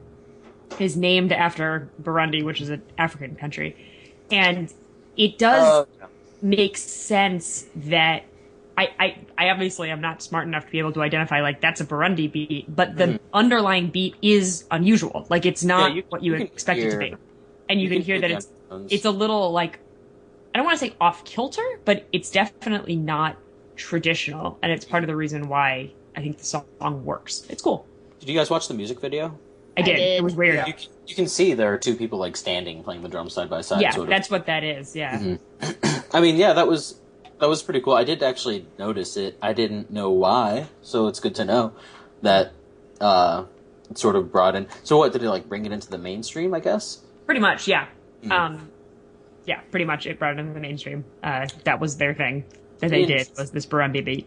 is named after Burundi, which is an African country. And it does make sense that I obviously am not smart enough to be able to identify, like, that's a Burundi beat, but the underlying beat is unusual. Like, it's not what you expect it to be. And you can hear that it's a little, like, I don't want to say off kilter, but it's definitely not traditional. And it's part of the reason why I think the song works. It's cool. Did you guys watch the music video? I did. It was weird. Yeah. You can see there are two people, like, standing playing the drums side by side. Yeah, sort of. that's what that is. Yeah. Mm-hmm. I mean, yeah, that was pretty cool. I did actually notice it. I didn't know why, so it's good to know that it sort of brought in. So what, did it, like, bring it into the mainstream, I guess? Pretty much, yeah. Yeah, pretty much it brought it into the mainstream. That was their thing that they did, was this Burundi beat.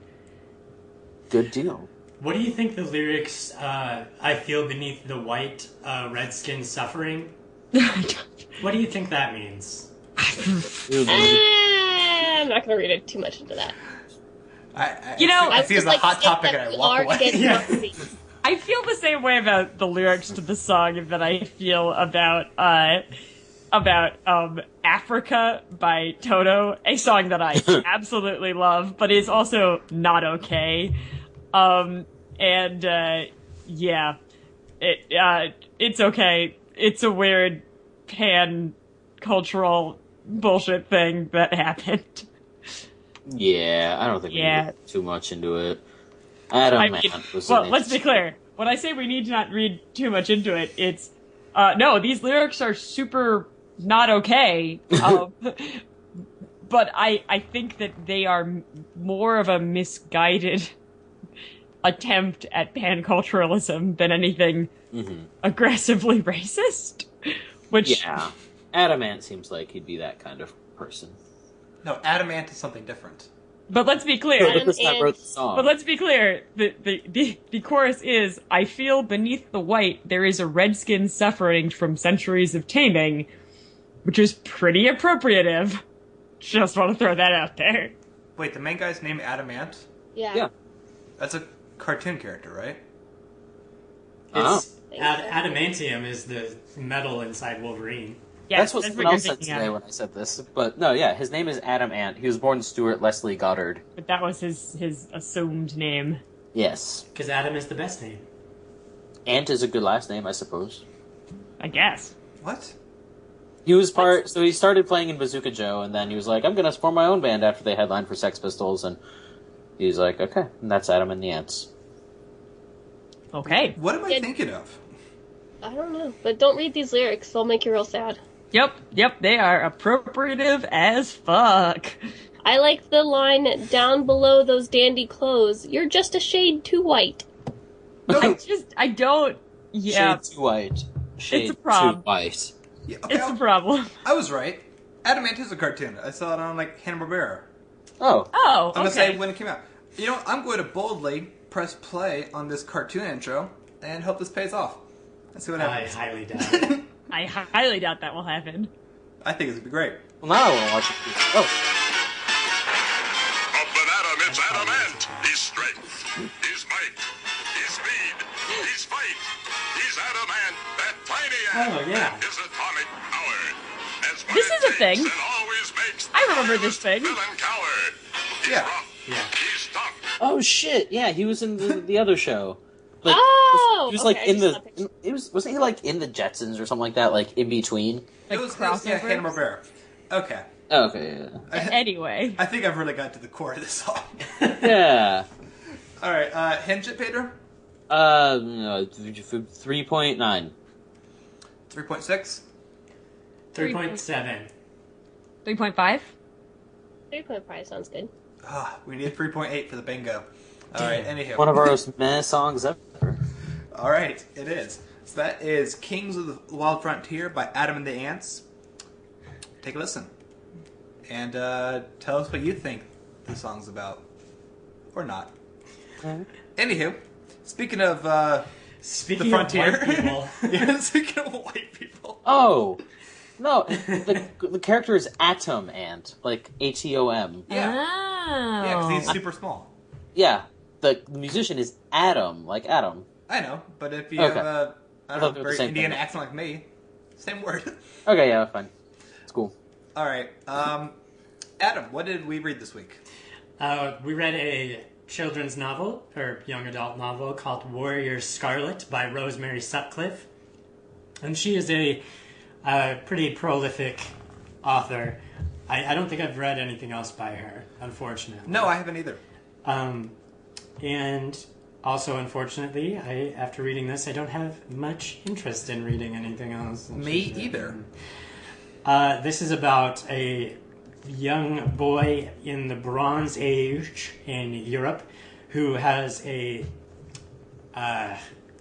Good deal. What do you think the lyrics, I feel beneath the white redskin suffering? What do you think that means? I'm not going to read it too much into that. I see it's a hot topic and I walk away. I feel the same way about the lyrics to the song that I feel about Africa by Toto, a song that I absolutely love, but is also not okay. Yeah, it's okay. It's a weird pan-cultural bullshit thing that happened. Yeah, I don't think we need to get too much into it. Let's be clear. When I say we need to not read too much into it, it's no, these lyrics are super not okay. But I think that they are more of a misguided attempt at panculturalism than anything aggressively racist. Which yeah, Adamant seems like he'd be that kind of person. No, Adamant is something different. But let's be clear. The person that wrote the song. But let's be clear. The chorus is, "I feel beneath the white there is a redskin suffering from centuries of taming," which is pretty appropriative. Just want to throw that out there. Wait, the main guy's name Adamant? Yeah. That's a cartoon character, right? It's adamantium is the metal inside Wolverine. Yeah, that's what someone else said today when I said this. But no, yeah, his name is Adam Ant. He was born Stuart Leslie Goddard. But that was his assumed name. Yes. Because Adam is the best name. Ant is a good last name, I suppose. I guess. What? He was so he started playing in Bazooka Joe, and then he was like, I'm gonna form my own band after they headlined for Sex Pistols, and he's like, okay, and that's Adam and the Ants. Okay. What am I thinking of? I don't know, but don't read these lyrics, they'll make you real sad. Yep, they are appropriative as fuck. I like the line, down below those dandy clothes, you're just a shade too white. I don't, yeah. Shade too white. Shade It's a problem. too white. Yeah, okay, it's a problem. I was right. Adamant is a cartoon. I saw it on, Hanna-Barbera. Oh. Oh, I'm okay. gonna say when it came out. You know, I'm going to boldly press play on this cartoon intro and hope this pays off. Let's see what happens. I highly doubt it. I highly doubt that will happen. I think it's gonna be great. Well, now I want to watch it. Oh. Up and Adam, it's Adamant. He's strength, he's might, he's speed, he's fight, he's Adamant, that tiny ant. Oh, yeah. His atomic power. As This is a thing. and always makes I remember this thing. villain cower. He's rough, he's tough. Oh shit! Yeah, he was in the other show. Like, Oh! he was okay, in the. Wasn't he in the Jetsons or something like that? Like in between. It was Hanna-Barbera. Okay. Oh, okay. Yeah. Anyway. I think I've really got to the core of this song. Yeah. All right, henge it, Pedro. 3.9. 3.6. 3.7. 3.5? 3.5 sounds good. We need 3.8 for the bingo. All right, anyhow. One of our most meh songs ever. All right, it is. So that is Kings of the Wild Frontier by Adam and the Ants. Take a listen. And tell us what you think the song's about. Or not. Anywho, speaking of the frontier. Of white people. Yeah, speaking of white people. Oh! No, the character is Atom Ant. Like Atom. Yeah. Oh. Yeah, because he's super small. Yeah. The musician is Adam, like Adam. I know, but if you have a very same Indian thing. accent like me, same word. Okay, yeah, fine. It's cool. All right. Adam, what did we read this week? We read a children's novel, or young adult novel, called Warrior Scarlet by Rosemary Sutcliffe. And she is a pretty prolific author. I don't think I've read anything else by her, unfortunately. No, I haven't either. And also, unfortunately, after reading this, I don't have much interest in reading anything else. Me either. This is about a young boy in the Bronze Age in Europe who has a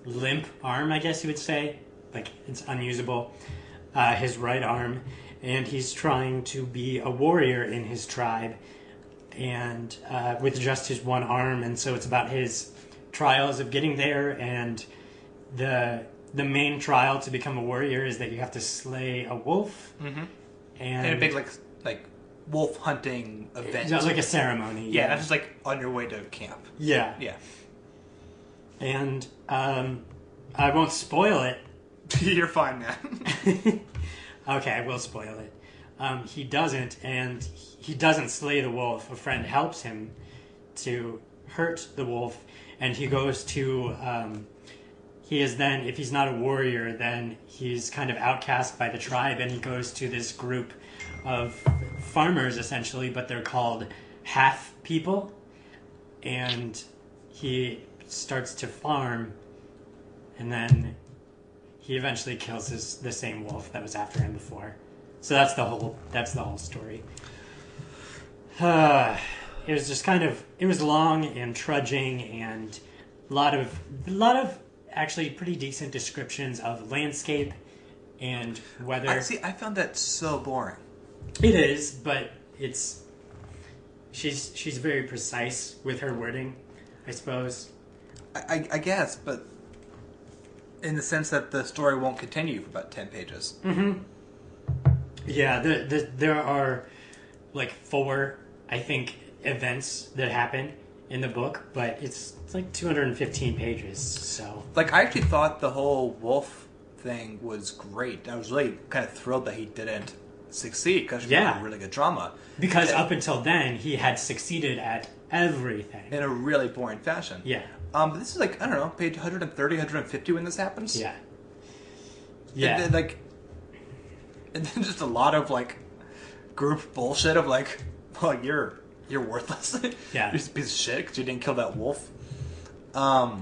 limp arm, I guess you would say. Like, it's unusable. His right arm. And he's trying to be a warrior in his tribe. And with just his one arm. And so it's about his trials of getting there. And the main trial to become a warrior is that you have to slay a wolf. Mm-hmm. And a big, like wolf hunting event. Just like a ceremony. Yeah, not just like on your way to camp. Yeah. Yeah. And I won't spoil it. You're fine, man. Okay, I will spoil it. He doesn't, and he doesn't slay the wolf. A friend helps him to hurt the wolf, and he goes to... he is then, if he's not a warrior, then he's kind of outcast by the tribe, and he goes to this group of farmers, essentially, but they're called half people. And he starts to farm, and then he eventually kills the same wolf that was after him before. So that's the whole story. It was just it was long and trudging, and a lot of actually pretty decent descriptions of landscape and weather. I found that so boring. It is, but she's very precise with her wording, I suppose. I guess, but in the sense that the story won't continue for about 10 pages. Mm-hmm. Yeah, there are like 4, I think, events that happen in the book, but it's like 215 pages, so... Like, I actually thought the whole wolf thing was great. I was really kind of thrilled that he didn't succeed, because he had really good drama. Because up until then, he had succeeded at everything. In a really boring fashion. Yeah. But this is like, I don't know, page 130, 150 when this happens? Yeah. Yeah. And then just a lot of, like, group bullshit of, like, well, you're worthless. Yeah. You're just a piece of shit because you didn't kill that wolf. I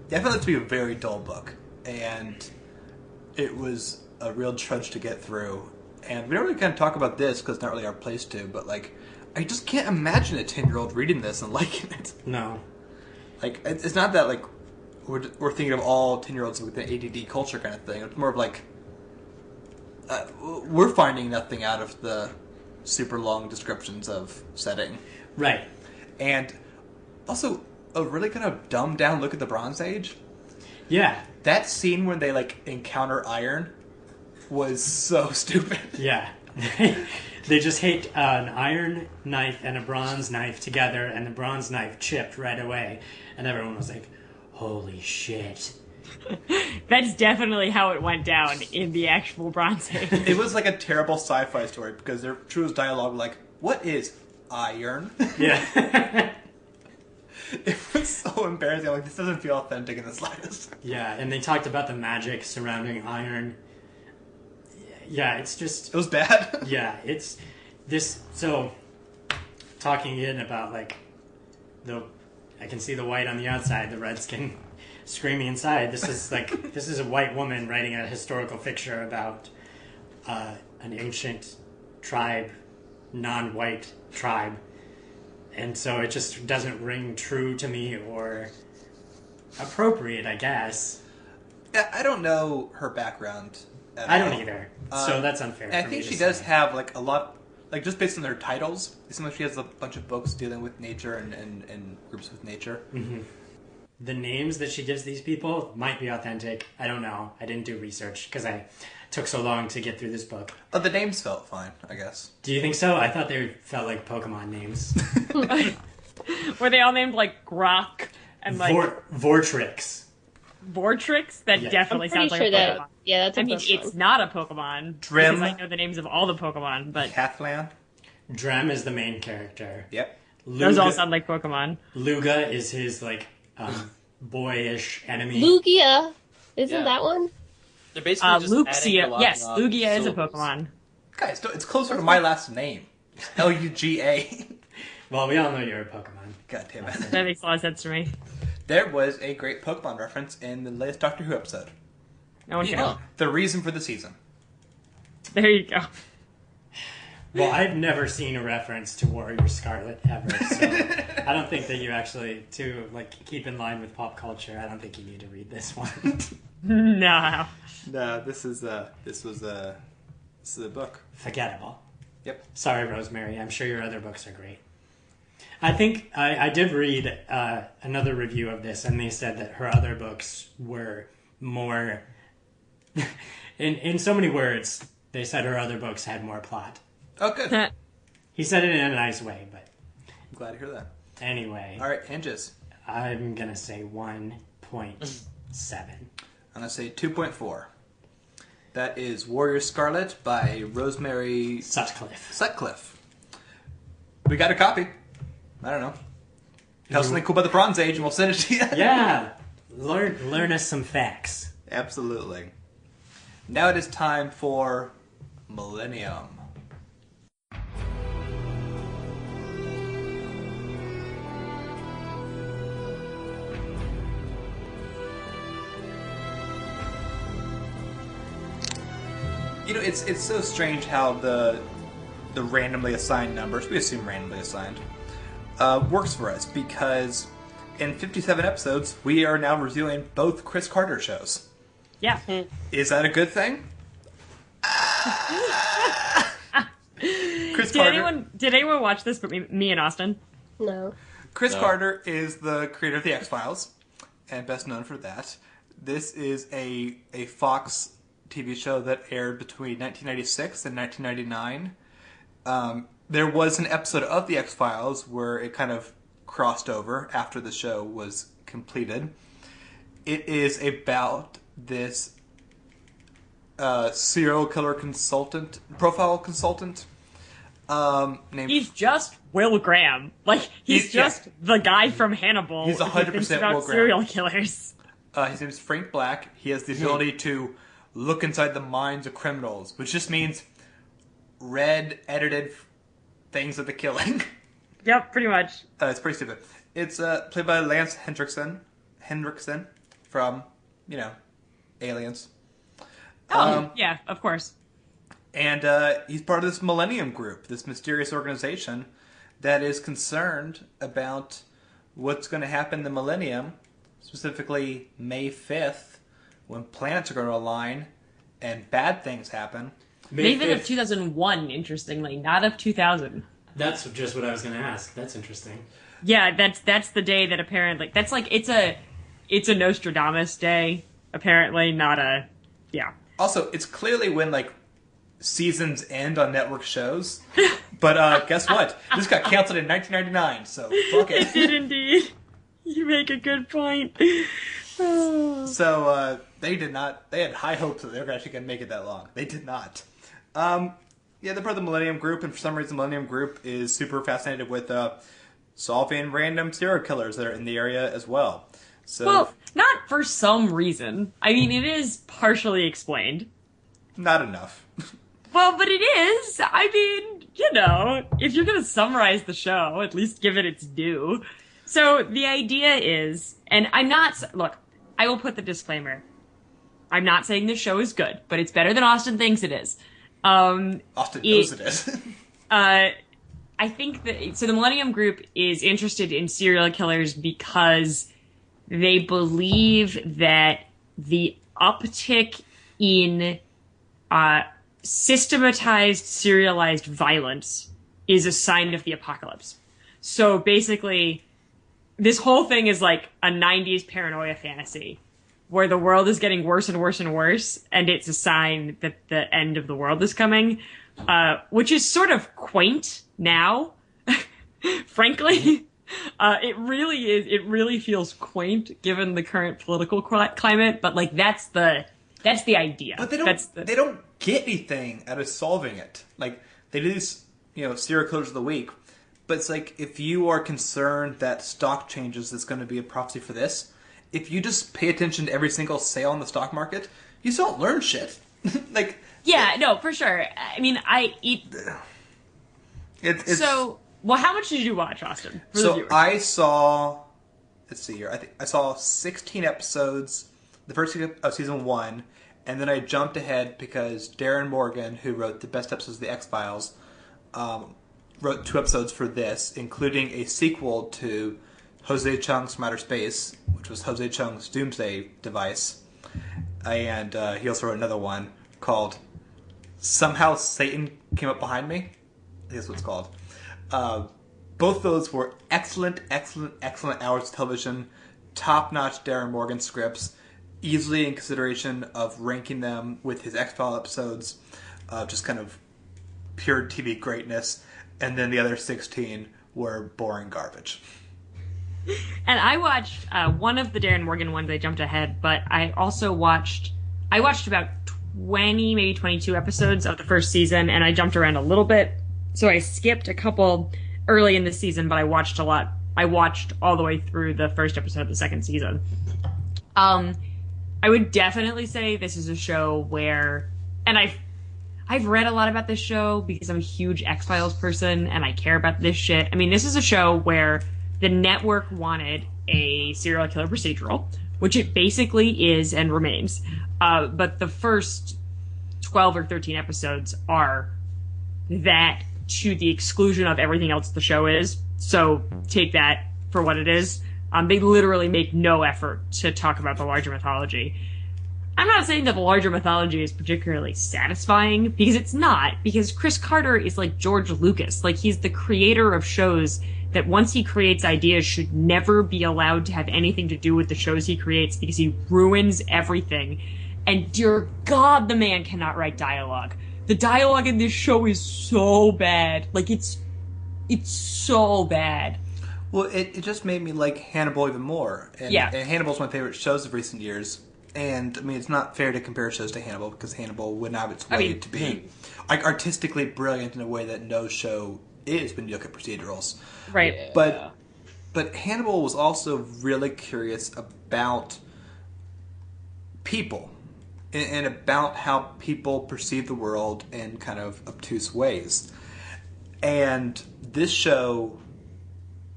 found it to be a very dull book. And it was a real trudge to get through. And we don't really kind of talk about this because it's not really our place to, but, like, I just can't imagine a 10-year-old reading this and liking it. No. Like, it's not that, like, we're thinking of all 10-year-olds with the ADD culture kind of thing. It's more of, like, we're finding nothing out of the super long descriptions of setting. Right. And also, a really kind of dumbed down look at the Bronze Age. Yeah. That scene when they, like, encounter iron was so stupid. Yeah. They just hit an iron knife and a bronze knife together, and the bronze knife chipped right away. And everyone was like, holy shit. That's definitely how it went down in the actual Bronze Age. It was like a terrible sci-fi story because their true dialogue like, what is iron? Yeah. It was so embarrassing. I'm like, this doesn't feel authentic in the slightest. Yeah, and they talked about the magic surrounding iron. Yeah, it's just... It was bad. Yeah, it's... This... So, talking in about, like, I can see the white on the outside, the red skin screaming inside. This is a white woman writing a historical fiction about an ancient tribe, non-white tribe. And so it just doesn't ring true to me or appropriate, I guess. Yeah, I don't know her background at I all. don't either. So that's unfair. And I think she does have, like, a lot... Like, just based on their titles, it seems like she has a bunch of books dealing with nature and groups with nature. Mm-hmm. The names that she gives these people might be authentic. I don't know. I didn't do research because I took so long to get through this book. Oh, the names felt fine, I guess. Do you think so? I thought they felt like Pokemon names. Were they all named, like, Grok and, like... Vortrix. Vortrix? That definitely sounds like a Pokemon. That's a I mean, Pokemon. it's not a Pokemon. Drem. Because I know the names of all the Pokemon, but... Kathlan. Drem is the main character. Yep. Those all sound like Pokemon. Luga is his, like, boyish enemy. Lugia. Isn't that one? They're basically just Luxia. Yes, Lugia is a syllables. Pokemon. Guys, it's closer to my last name. Luga. Well, we all know you're a Pokemon. God damn it. That makes a lot of sense to me. There was a great Pokemon reference in the latest Doctor Who episode. No one cares. The reason for the season. There you go. Well, I've never seen a reference to Warrior Scarlet ever, so I don't think that you actually, to like keep in line with pop culture, I don't think you need to read this one. No. No, this was a book. Forgettable. Yep. Sorry, Rosemary. I'm sure your other books are great. I think I did read another review of this, and they said that her other books were more... in so many words, they said her other books had more plot. Oh, good. He said it in a nice way, but... I'm glad to hear that. Anyway. All right, hinges. I'm going to say 1.7. I'm going to say 2.4. That is Warrior Scarlet by Rosemary... Sutcliffe. We got a copy. I don't know. Tell us something cool about the Bronze Age and we'll send it to you. Yeah. Learn us some facts. Absolutely. Now it is time for Millennium. it's so strange how the randomly assigned numbers, we assume randomly assigned, works for us, because in 57 episodes, we are now reviewing both Chris Carter shows. Yeah. Is that a good thing? Did anyone watch this but me and Austin? No. Chris Carter is the creator of The X-Files, and best known for that. This is a Fox TV show that aired between 1996 and 1999. There was an episode of The X-Files where it kind of crossed over after the show was completed. It is about this serial killer profile consultant. Named... He's just Will Graham. Like, he's just the guy from Hannibal. He's 100% Will Graham. Serial killers. His name is Frank Black. He has the ability to look inside the minds of criminals, which just means read, edited things of the killing. Yep, pretty much. It's pretty stupid. It's played by Lance Hendrickson from, Aliens. Yeah, of course. And he's part of this Millennium group, this mysterious organization that is concerned about what's going to happen in the Millennium, specifically May 5th, when planets are going to align and bad things happen. May 5th of 2001, interestingly, not of 2000. That's just what I was going to ask. That's interesting. Yeah, that's the day that apparently... That's like, it's a Nostradamus day, apparently, not a... Yeah. Also, it's clearly when, seasons end on network shows. But guess what? This got canceled in 1999, so fuck it. It did indeed. You make a good point. So, they did not... They had high hopes that they were actually going to make it that long. They did not. They're part of the Millennium Group, and for some reason the Millennium Group is super fascinated with solving random serial killers that are in the area as well. So, well, not for some reason. I mean, it is partially explained. Not enough. Well, but it is. I mean, if you're going to summarize the show, at least give it its due. So the idea is, and look, I will put the disclaimer. I'm not saying this show is good, but it's better than Austin thinks it is. Austin knows it is. I think that, so the Millennium Group is interested in serial killers because they believe that the uptick in systematized, serialized violence is a sign of the apocalypse. So basically, this whole thing is like a 90s paranoia fantasy where the world is getting worse and worse and worse, and it's a sign that the end of the world is coming, which is sort of quaint now, frankly. It really is. It really feels quaint given the current political climate, but that's the idea. But they don't get anything out of solving it. They do these, serial killers of the week, but it's like, if you are concerned that stock changes is going to be a prophecy for this, if you just pay attention to every single sale on the stock market, you still don't learn shit. Yeah, no, for sure. I mean, So, well, how much did you watch, Austin? So I saw, let's see here, I think I saw 16 episodes, the first of season 1, and then I jumped ahead because Darren Morgan, who wrote the best episodes of The X-Files, wrote 2 episodes for this, including a sequel to Jose Chung's From Outer Space, which was Jose Chung's Doomsday Device. And he also wrote another one called Somehow Satan Came Up Behind Me. I think that's what it's called. Both those were excellent hours of television. Top-notch Darren Morgan scripts. Easily in consideration of ranking them with his X-Files episodes. Just kind of pure TV greatness. And then the other 16 were boring garbage. And I watched one of the Darren Morgan ones. I jumped ahead, but I also watched about 20, maybe 22 episodes of the first season, and I jumped around a little bit. So I skipped a couple early in the season, but I watched a lot. I watched all the way through the first episode of the second season. I would definitely say this is a show where, and I've read a lot about this show because I'm a huge X-Files person and I care about this shit. I mean, this is a show where the network wanted a serial killer procedural, which it basically is and remains. But the first 12 or 13 episodes are that to the exclusion of everything else the show is. So take that for what it is. They literally make no effort to talk about the larger mythology. I'm not saying that the larger mythology is particularly satisfying, because it's not, because Chris Carter is like George Lucas. Like, he's the creator of shows that once he creates ideas should never be allowed to have anything to do with the shows he creates, because he ruins everything. And dear God, the man cannot write dialogue. The dialogue in this show is so bad. Like, it's so bad. Well, it just made me like Hannibal even more. And Hannibal's my favorite shows of recent years. And, I mean, it's not fair to compare shows to Hannibal, because Hannibal went out of its way to be like artistically brilliant in a way that no show is when you look at procedurals. Right. Yeah. But Hannibal was also really curious about people and about how people perceive the world in kind of obtuse ways. And this show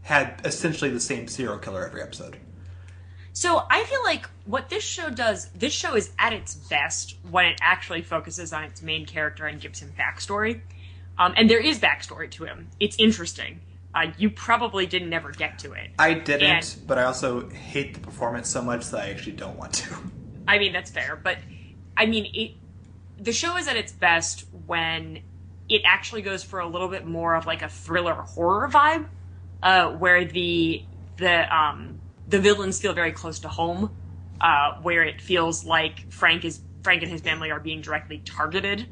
had essentially the same serial killer every episode. So I feel like what this show does, this show is at its best when it actually focuses on its main character and gives him backstory. And there is backstory to him. It's interesting. You probably didn't ever get to it. I didn't, but I also hate the performance so much that I actually don't want to. I mean, that's fair. But, I mean, the show is at its best when it actually goes for a little bit more of like a thriller horror vibe, where the villains feel very close to home, where it feels like Frank and his family are being directly targeted,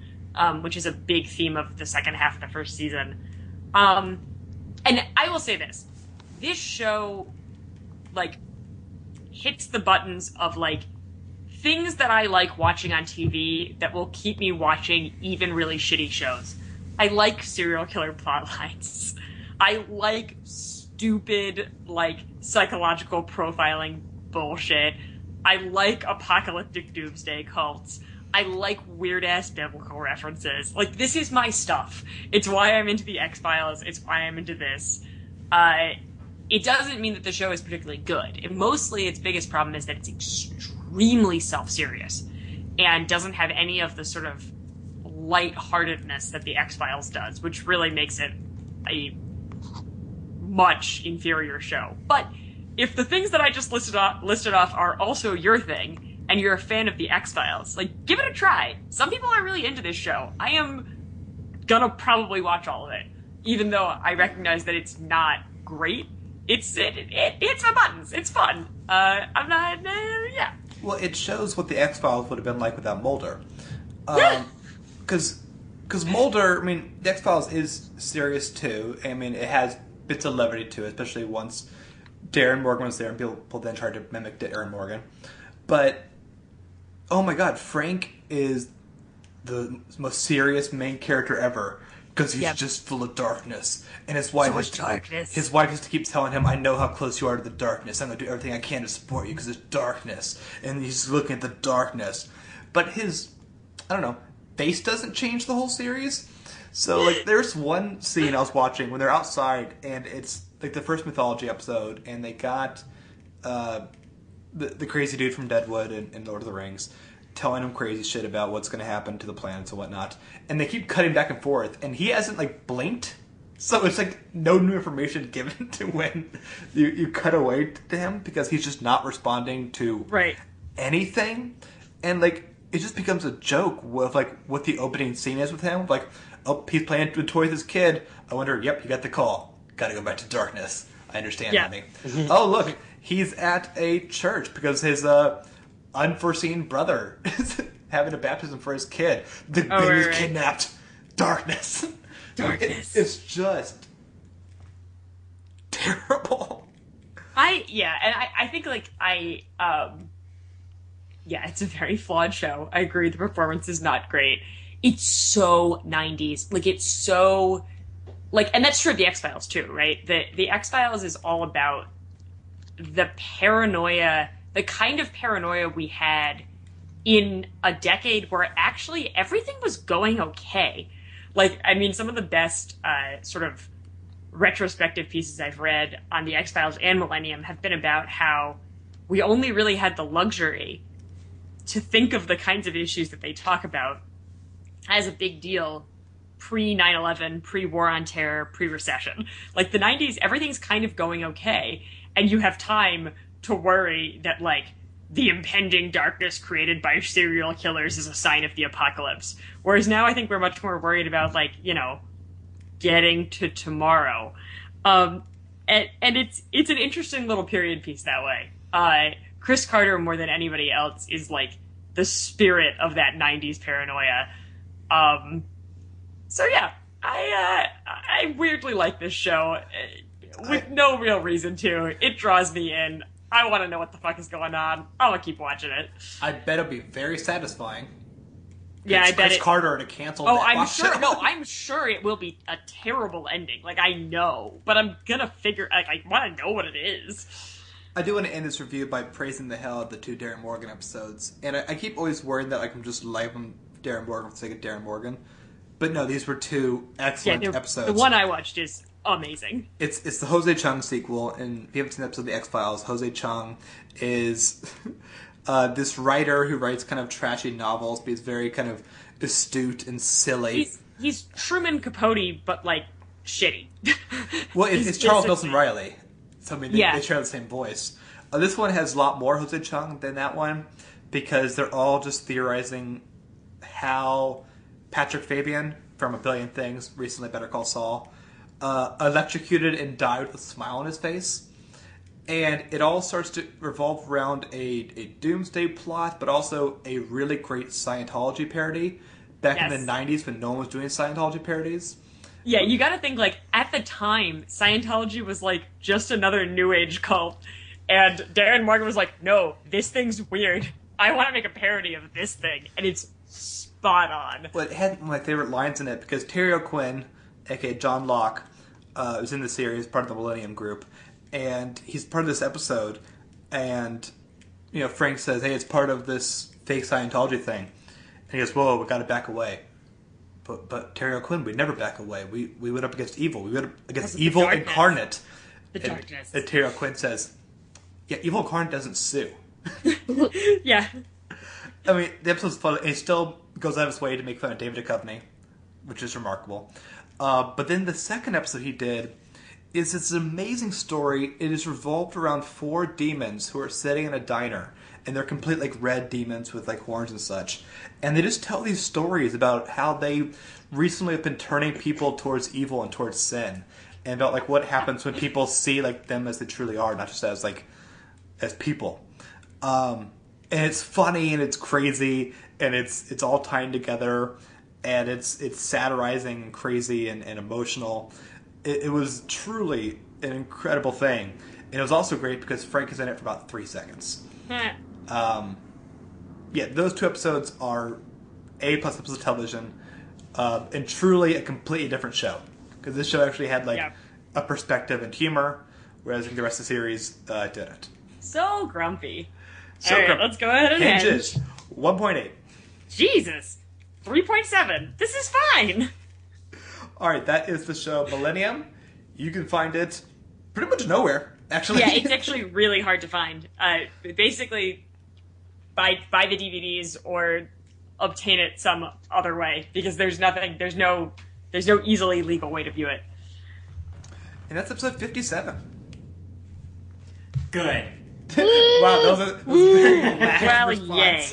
which is a big theme of the second half of the first season. And I will say this show, like, hits the buttons of, like, things that I like watching on TV that will keep me watching even really shitty shows. I like serial killer plotlines. I like stupid, like, psychological profiling bullshit. I like apocalyptic doomsday cults. I like weird-ass biblical references. Like, this is my stuff. It's why I'm into the X-Files. It's why I'm into this. It doesn't mean that the show is particularly good. Mostly, its biggest problem is that it's extremely self-serious and doesn't have any of the sort of lightheartedness that the X-Files does, which really makes it a much inferior show. But if the things that I just listed off are also your thing, and you're a fan of the X-Files, like, give it a try. Some people are really into this show. I am gonna probably watch all of it, even though I recognize that it's not great. It hits my buttons. It's fun. I'm not, yeah. Well, it shows what the X-Files would have been like without Mulder. Because Mulder, I mean, the X-Files is serious too. I mean, it has bits of levity to it, especially once Darren Morgan was there and people then tried to mimic Darren Morgan. But, oh my god, Frank is the most serious main character ever, because he's just full of darkness. And his wife has to keep telling him, I know how close you are to the darkness. I'm going to do everything I can to support you because it's darkness. And he's looking at the darkness. But his, I don't know, face doesn't change the whole series. So, like, there's one scene I was watching when they're outside, and it's, like, the first mythology episode, and they got the crazy dude from Deadwood and Lord of the Rings telling him crazy shit about what's going to happen to the planets and whatnot. And they keep cutting back and forth, and he hasn't, like, blinked. So it's, like, no new information given to when you cut away to him, because he's just not responding to anything. And, like, it just becomes a joke with, like, what the opening scene is with him. Like, oh, he's playing with toys with his kid. I wonder, yep, he got the call. Gotta go back to darkness. I understand, honey. Oh, look, he's at a church because his unforeseen brother is having a baptism for his kid. The baby's kidnapped. Darkness. Darkness. It's just terrible. I think, like, it's a very flawed show. I agree, the performance is not great. It's so 90s. Like, it's so, like, and that's true of the X-Files too, right? The X-Files is all about the paranoia, the kind of paranoia we had in a decade where actually everything was going okay. Like, I mean, some of the best sort of retrospective pieces I've read on the X-Files and Millennium have been about how we only really had the luxury to think of the kinds of issues that they talk about as a big deal pre 9/11, pre-war on terror, pre-recession. Like, the 90s, everything's kind of going okay, and you have time to worry that, like, the impending darkness created by serial killers is a sign of the apocalypse. Whereas now I think we're much more worried about, like, you know, getting to tomorrow. And it's an interesting little period piece that way. Chris Carter, more than anybody else, is, like, the spirit of that 90s paranoia. So yeah, I weirdly like this show, with no real reason to. It draws me in. I want to know what the fuck is going on. I'm gonna keep watching it. I bet it'll be very satisfying. Yeah, it's I bet Chris Carter to cancel. Oh, I'm sure. No, I'm sure it will be a terrible ending. Like, I know, but I'm gonna figure. Like, I want to know what it is. I do want to end this review by praising the hell out of the 2 Darren Morgan episodes, and I keep always worrying that, like, I'm just liking Darren Morgan for the sake of Darren Morgan. But no, these were 2 excellent episodes. The one I watched is amazing. It's the Jose Chung sequel, and if you haven't seen the episode of The X-Files, Jose Chung is this writer who writes kind of trashy novels, but he's very kind of astute and silly. He's Truman Capote, but, like, shitty. Well, it's Charles Nelson Riley, so I mean, they share the same voice. This one has a lot more Jose Chung than that one, because they're all just theorizing how Patrick Fabian from A Billion Things, recently Better Call Saul, electrocuted and died with a smile on his face. And it all starts to revolve around a doomsday plot, but also a really great Scientology parody back in the 90s when no one was doing Scientology parodies. Yeah, you gotta think, like, at the time, Scientology was, like, just another New Age cult. And Darren Morgan was like, no, this thing's weird. I want to make a parody of this thing. And it's spot on. Well, it had one of my favorite lines in it, because Terry O'Quinn, aka John Locke, was in the series, part of the Millennium group, and he's part of this episode, and, you know, Frank says, hey, it's part of this fake Scientology thing. And he goes, whoa, we gotta back away. But Terry O'Quinn, we'd never back away. We went up against evil. We went up against evil incarnate. The darkness. And Terry O'Quinn says, yeah, evil incarnate doesn't sue. Yeah. I mean, the episode's fun. It still goes out of its way to make fun of David Duchovny, which is remarkable. But then the second episode he did is it's an amazing story. It is revolved around 4 demons who are sitting in a diner, and they're complete, like, red demons with, like, horns and such. And they just tell these stories about how they recently have been turning people towards evil and towards sin, and about, like, what happens when people see, like, them as they truly are, not just as, like, as people. And it's funny and it's crazy and it's all tying together, and it's satirizing and crazy and emotional. It was truly an incredible thing, and it was also great because Frank is in it for about 3 seconds. Yeah, those 2 episodes are A-plus episodes of television, and truly a completely different show, because this show actually had, like, a perspective and humor, whereas the rest of the series didn't. So grumpy. So All right, let's go ahead and Hinges, 1.8. Jesus, 3.7. This is fine. All right, that is the show Millennium. You can find it pretty much nowhere, actually. Yeah, it's actually really hard to find. Basically, buy the DVDs or obtain it some other way, because there's no easily legal way to view it. And that's episode 57. Good. Wow, those are very well, yay.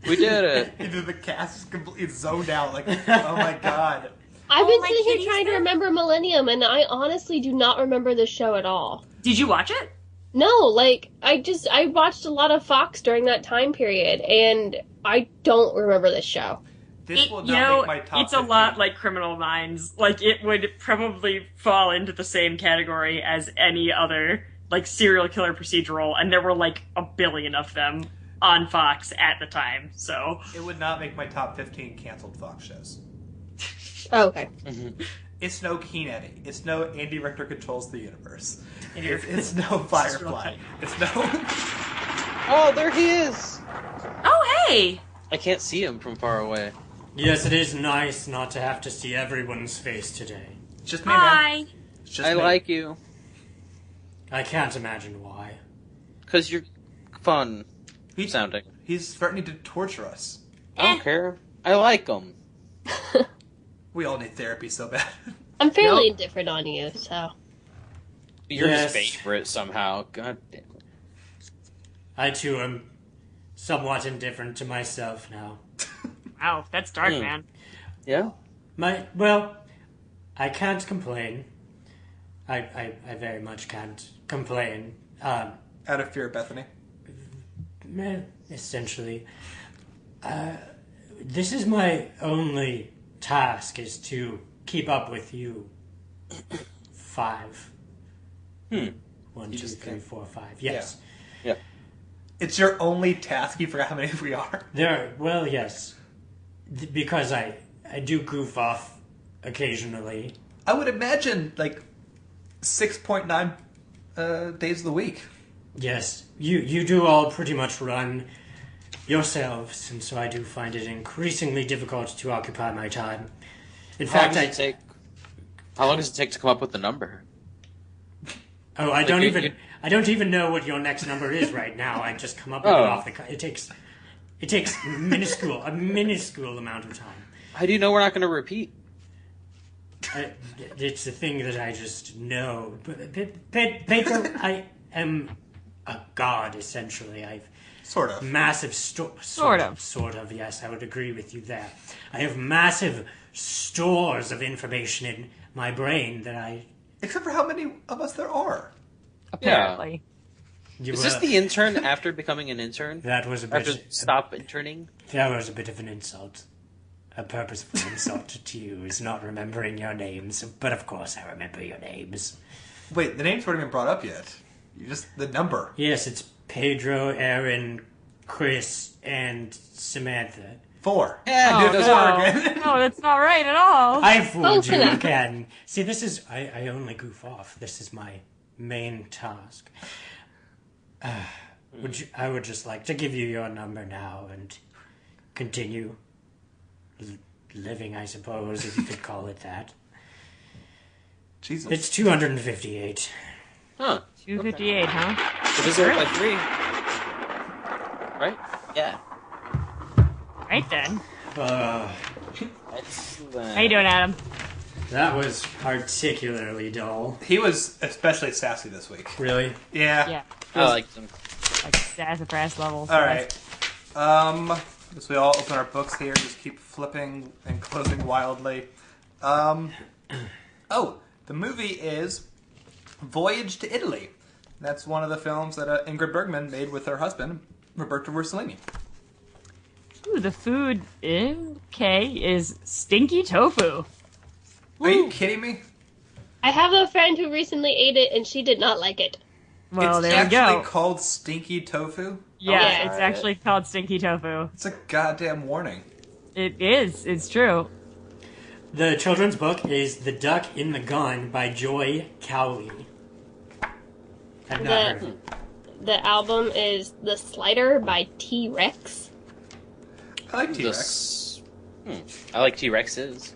We did it. Either the cast is completely zoned out, like, oh my god. I've been sitting here trying to remember Millennium, and I honestly do not remember this show at all. Did you watch it? No, like, I watched a lot of Fox during that time period, and I don't remember this show. This will not make my top it's 15. a lot like Criminal Minds. Like, it would probably fall into the same category as any other, like, serial killer procedural, and there were, like, a billion of them on Fox at the time, so... It would not make my top 15 canceled Fox shows. Oh, okay. Mm-hmm. It's no Keen Eddie. It's no Andy Richter Controls the Universe. It's no Firefly. It's no... Oh, there he is! Oh, hey! I can't see him from far away. Yes, it is nice not to have to see everyone's face today. It's just me, Hi! man. It's just I me. like you. I can't imagine why. Because you're fun sounding. He's threatening to torture us. I don't care. I like him. We all need therapy so bad. I'm fairly indifferent on you, so. You're Yes. his favorite somehow. God damn it. I too am somewhat indifferent to myself now. Wow, that's dark, man. Yeah? I can't complain. I very much can't complain. Out of fear of Bethany. Essentially. This is my only task, is to keep up with you. 5. 1, 2, 3, 4, 5. Yes. Yeah. It's your only task. You forgot how many we are. Yes. Because I do goof off occasionally. I would imagine, 6.9 days of the week. Yes. You do all pretty much run yourselves, and so I do find it increasingly difficult to occupy my time. In fact, How long does it take to come up with the number? Oh, I don't even know what your next number is right now. I just come up with it off the. It takes a minuscule amount of time. How do you know we're not going to repeat? It's a thing that I just know. Pedro, I am a god, essentially. I've sort of massive sort of. Yes, I would agree with you there. I have massive stores of information in my brain that I. Except for how many of us there are. Apparently. Yeah. Is this the intern after becoming an intern? That was a bit. After stop interning? That was a bit of an insult. A purposeful insult to you is not remembering your names, but of course I remember your names. Wait, the names weren't even brought up yet. You just the number. Yes, it's Pedro, Aaron, Chris, and Samantha. 4. Yeah, dude, again. No, that's not right at all. I fooled you again. See, this is I only goof off. This is my main task. I would just like to give you your number now and continue living, I suppose, if you could call it that. Jesus. It's 258. Huh. 258, huh? Divisible by 3. Right? Yeah. Right then. Excellent. How you doing, Adam? That was particularly dull. He was especially sassy this week. Really? Yeah. Yeah. I liked him. Like sassafras levels. All right. As we all open our books here, just keep flipping and closing wildly. The movie is Voyage to Italy. That's one of the films that Ingrid Bergman made with her husband, Roberto Rossellini. Ooh, the food, is stinky tofu. Are you kidding me? I have a friend who recently ate it and she did not like it. Well, it's there we go. actually called stinky tofu? Yeah, it's actually called stinky tofu. It's a goddamn warning. It is. It's true. The children's book is The Duck in the Gun by Joy Cowley. I've not heard of it. The album is The Slider by T-Rex. I like T-Rex. I like T-Rexes.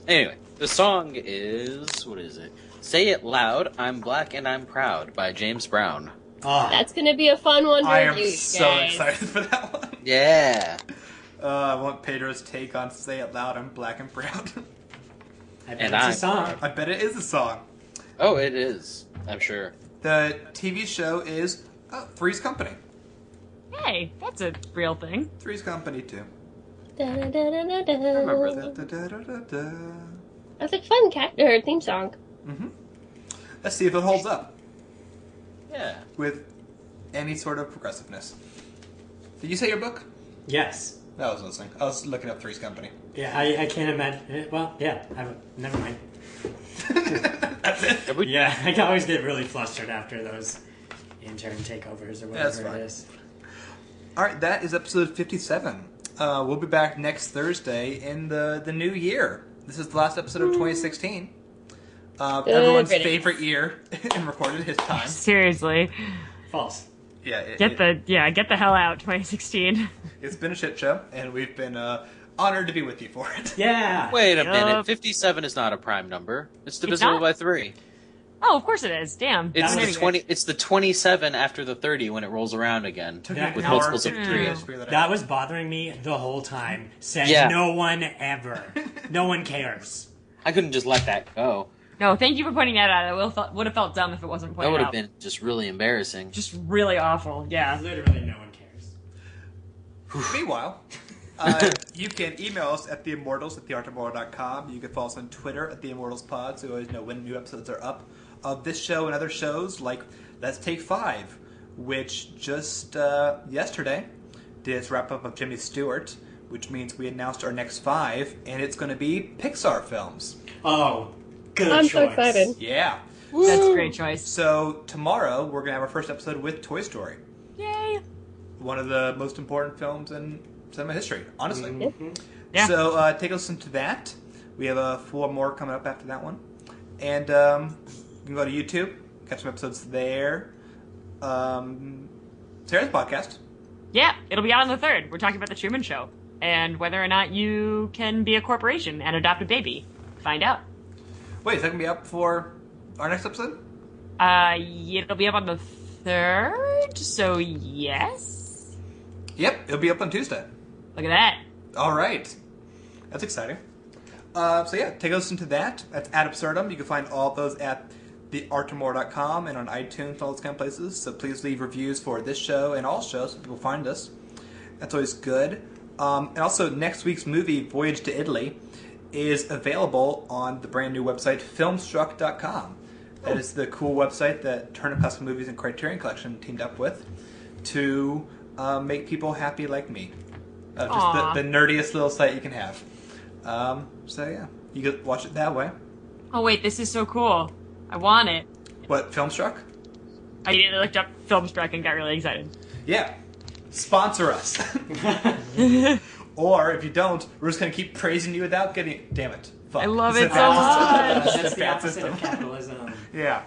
Anyway, the song is... What is it? Say It Loud, I'm Black and I'm Proud by James Brown. That's going to be a fun one to I am review, so guys. excited for that one. Yeah. I want Pedro's take on Say It Loud, I'm Black and Proud. I bet it's a song. I bet it is a song. Oh, it is. I'm sure. The TV show is Three's Company. Hey, that's a real thing. Three's Company, too. Da-da-da-da-da-da. I remember that. Da-da-da-da-da. That's a fun theme song. Mm-hmm. Let's see if it holds up. Yeah. With any sort of progressiveness. Did you say your book? Yes. I was listening. I was looking up Three's Company. Yeah, I can't imagine. Well, yeah, never mind. That's it? Yeah, I always get really flustered after those intern takeovers or whatever it is. Alright, that is episode 57. We'll be back next Thursday in the new year. This is the last episode of 2016. Everyone's favorite year in recorded his time. Seriously. False. Yeah. Get the hell out, 2016. It's been a shit show, and we've been honored to be with you for it. Yeah. Wait a minute. 57 is not a prime number. It's divisible by 3. Oh, of course it is. Damn. It's That the was- 20. It's the 27 after the 30 when it rolls around again That- with that- multiples of 3. That was bothering me the whole time. Said Yeah. no one ever. No one cares. I couldn't just let that go. No, thank you for pointing that out. I would have felt dumb if it wasn't That pointed would out. have been just really embarrassing. Just really awful. Yeah. Literally no one cares. Meanwhile, you can email us at theimmortals@theartimmortal.com. You can follow us on Twitter at theimmortalspod, so you always know when new episodes are up of this show and other shows like Let's Take 5, which just yesterday did its wrap-up of Jimmy Stewart, which means we announced our next 5, and it's going to be Pixar films. Oh, good I'm choice. so excited. Yeah. That's a great choice. So tomorrow, we're going to have our first episode with Toy Story. Yay. One of the most important films in cinema history, honestly. Mm-hmm. Yeah. So take a listen to that. We have 4 more coming up after that one. And you can go to YouTube, catch some episodes there. Sarah's podcast. Yeah, it'll be out on the 3rd. We're talking about The Truman Show and whether or not you can be a corporation and adopt a baby. Find out. Wait, is that going to be up for our next episode? It'll be up on the 3rd, so yes. Yep, it'll be up on Tuesday. Look at that. All right. That's exciting. So yeah, take a listen to that. That's Ad Absurdum. You can find all of those at theartimore.com and on iTunes and all those kind of places. So please leave reviews for this show and all shows so people find us. That's always good. And also, next week's movie, Voyage to Italy, is available on the brand new website, filmstruck.com. That is the cool website that Turner Custom Movies and Criterion Collection teamed up with to make people happy like me. Just the nerdiest little site you can have. So yeah, you can watch it that way. Oh wait, this is so cool. I want it. What, Filmstruck? I looked up Filmstruck and got really excited. Yeah. Sponsor us. Or if you don't, we're just going to keep praising you without getting... Damn it. Fuck. I love It's it a so bad much. system. That's It's a the bad opposite system. of capitalism. Yeah.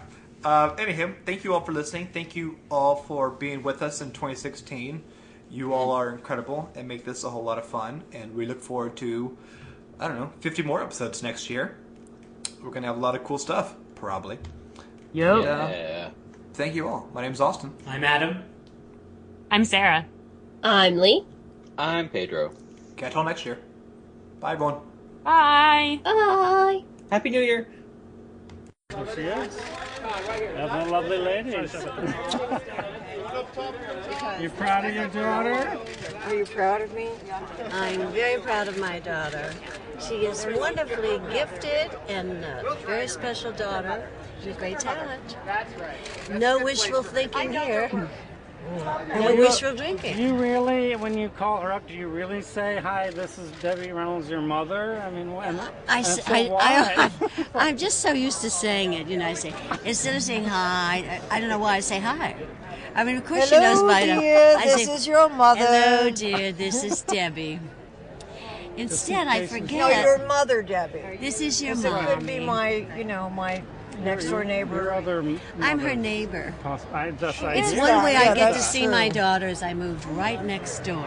Anyhow, thank you all for listening. Thank you all for being with us in 2016. You all are incredible and make this a whole lot of fun. And we look forward to, 50 more episodes next year. We're going to have a lot of cool stuff, probably. Yep. Yeah. Thank you all. My name's Austin. I'm Adam. I'm Sarah. I'm Leigh. I'm Pedro. Catch y'all next year. Bye, everyone. Bye. Bye. Happy New Year. There she is. That's a lovely lady. You proud of your daughter? Are you proud of me? I'm very proud of my daughter. She is wonderfully gifted and a very special daughter. She's great talent. No wishful thinking here. No wishful drinking. Do you really, when you call her up, do you really say, "Hi, this is Debbie Reynolds, your mother"? I mean, I'm just so used to saying it. I say, instead of saying hi, I don't know why I say hi. I mean, of course she knows by now. Dear, I this say, is your mother. Hello, dear, this is Debbie. Instead, I forget. No, your mother, Debbie. This is your It mom. could be my, my next door neighbor. Your other I'm her neighbor. It's one way I get to see my daughters. I moved right next door.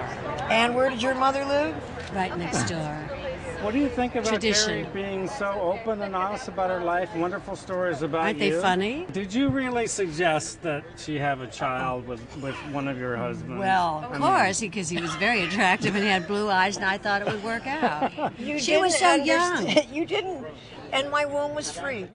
And where did your mother live? Right next door. What do you think about Tradition. Carrie being so open and honest about her life? Wonderful stories about Aren't you. they funny? Did you really suggest that she have a child with one of your husbands? Well, of course, because he was very attractive and he had blue eyes, and I thought it would work out. You She was didn't so young. understand- You didn't. And my womb was free.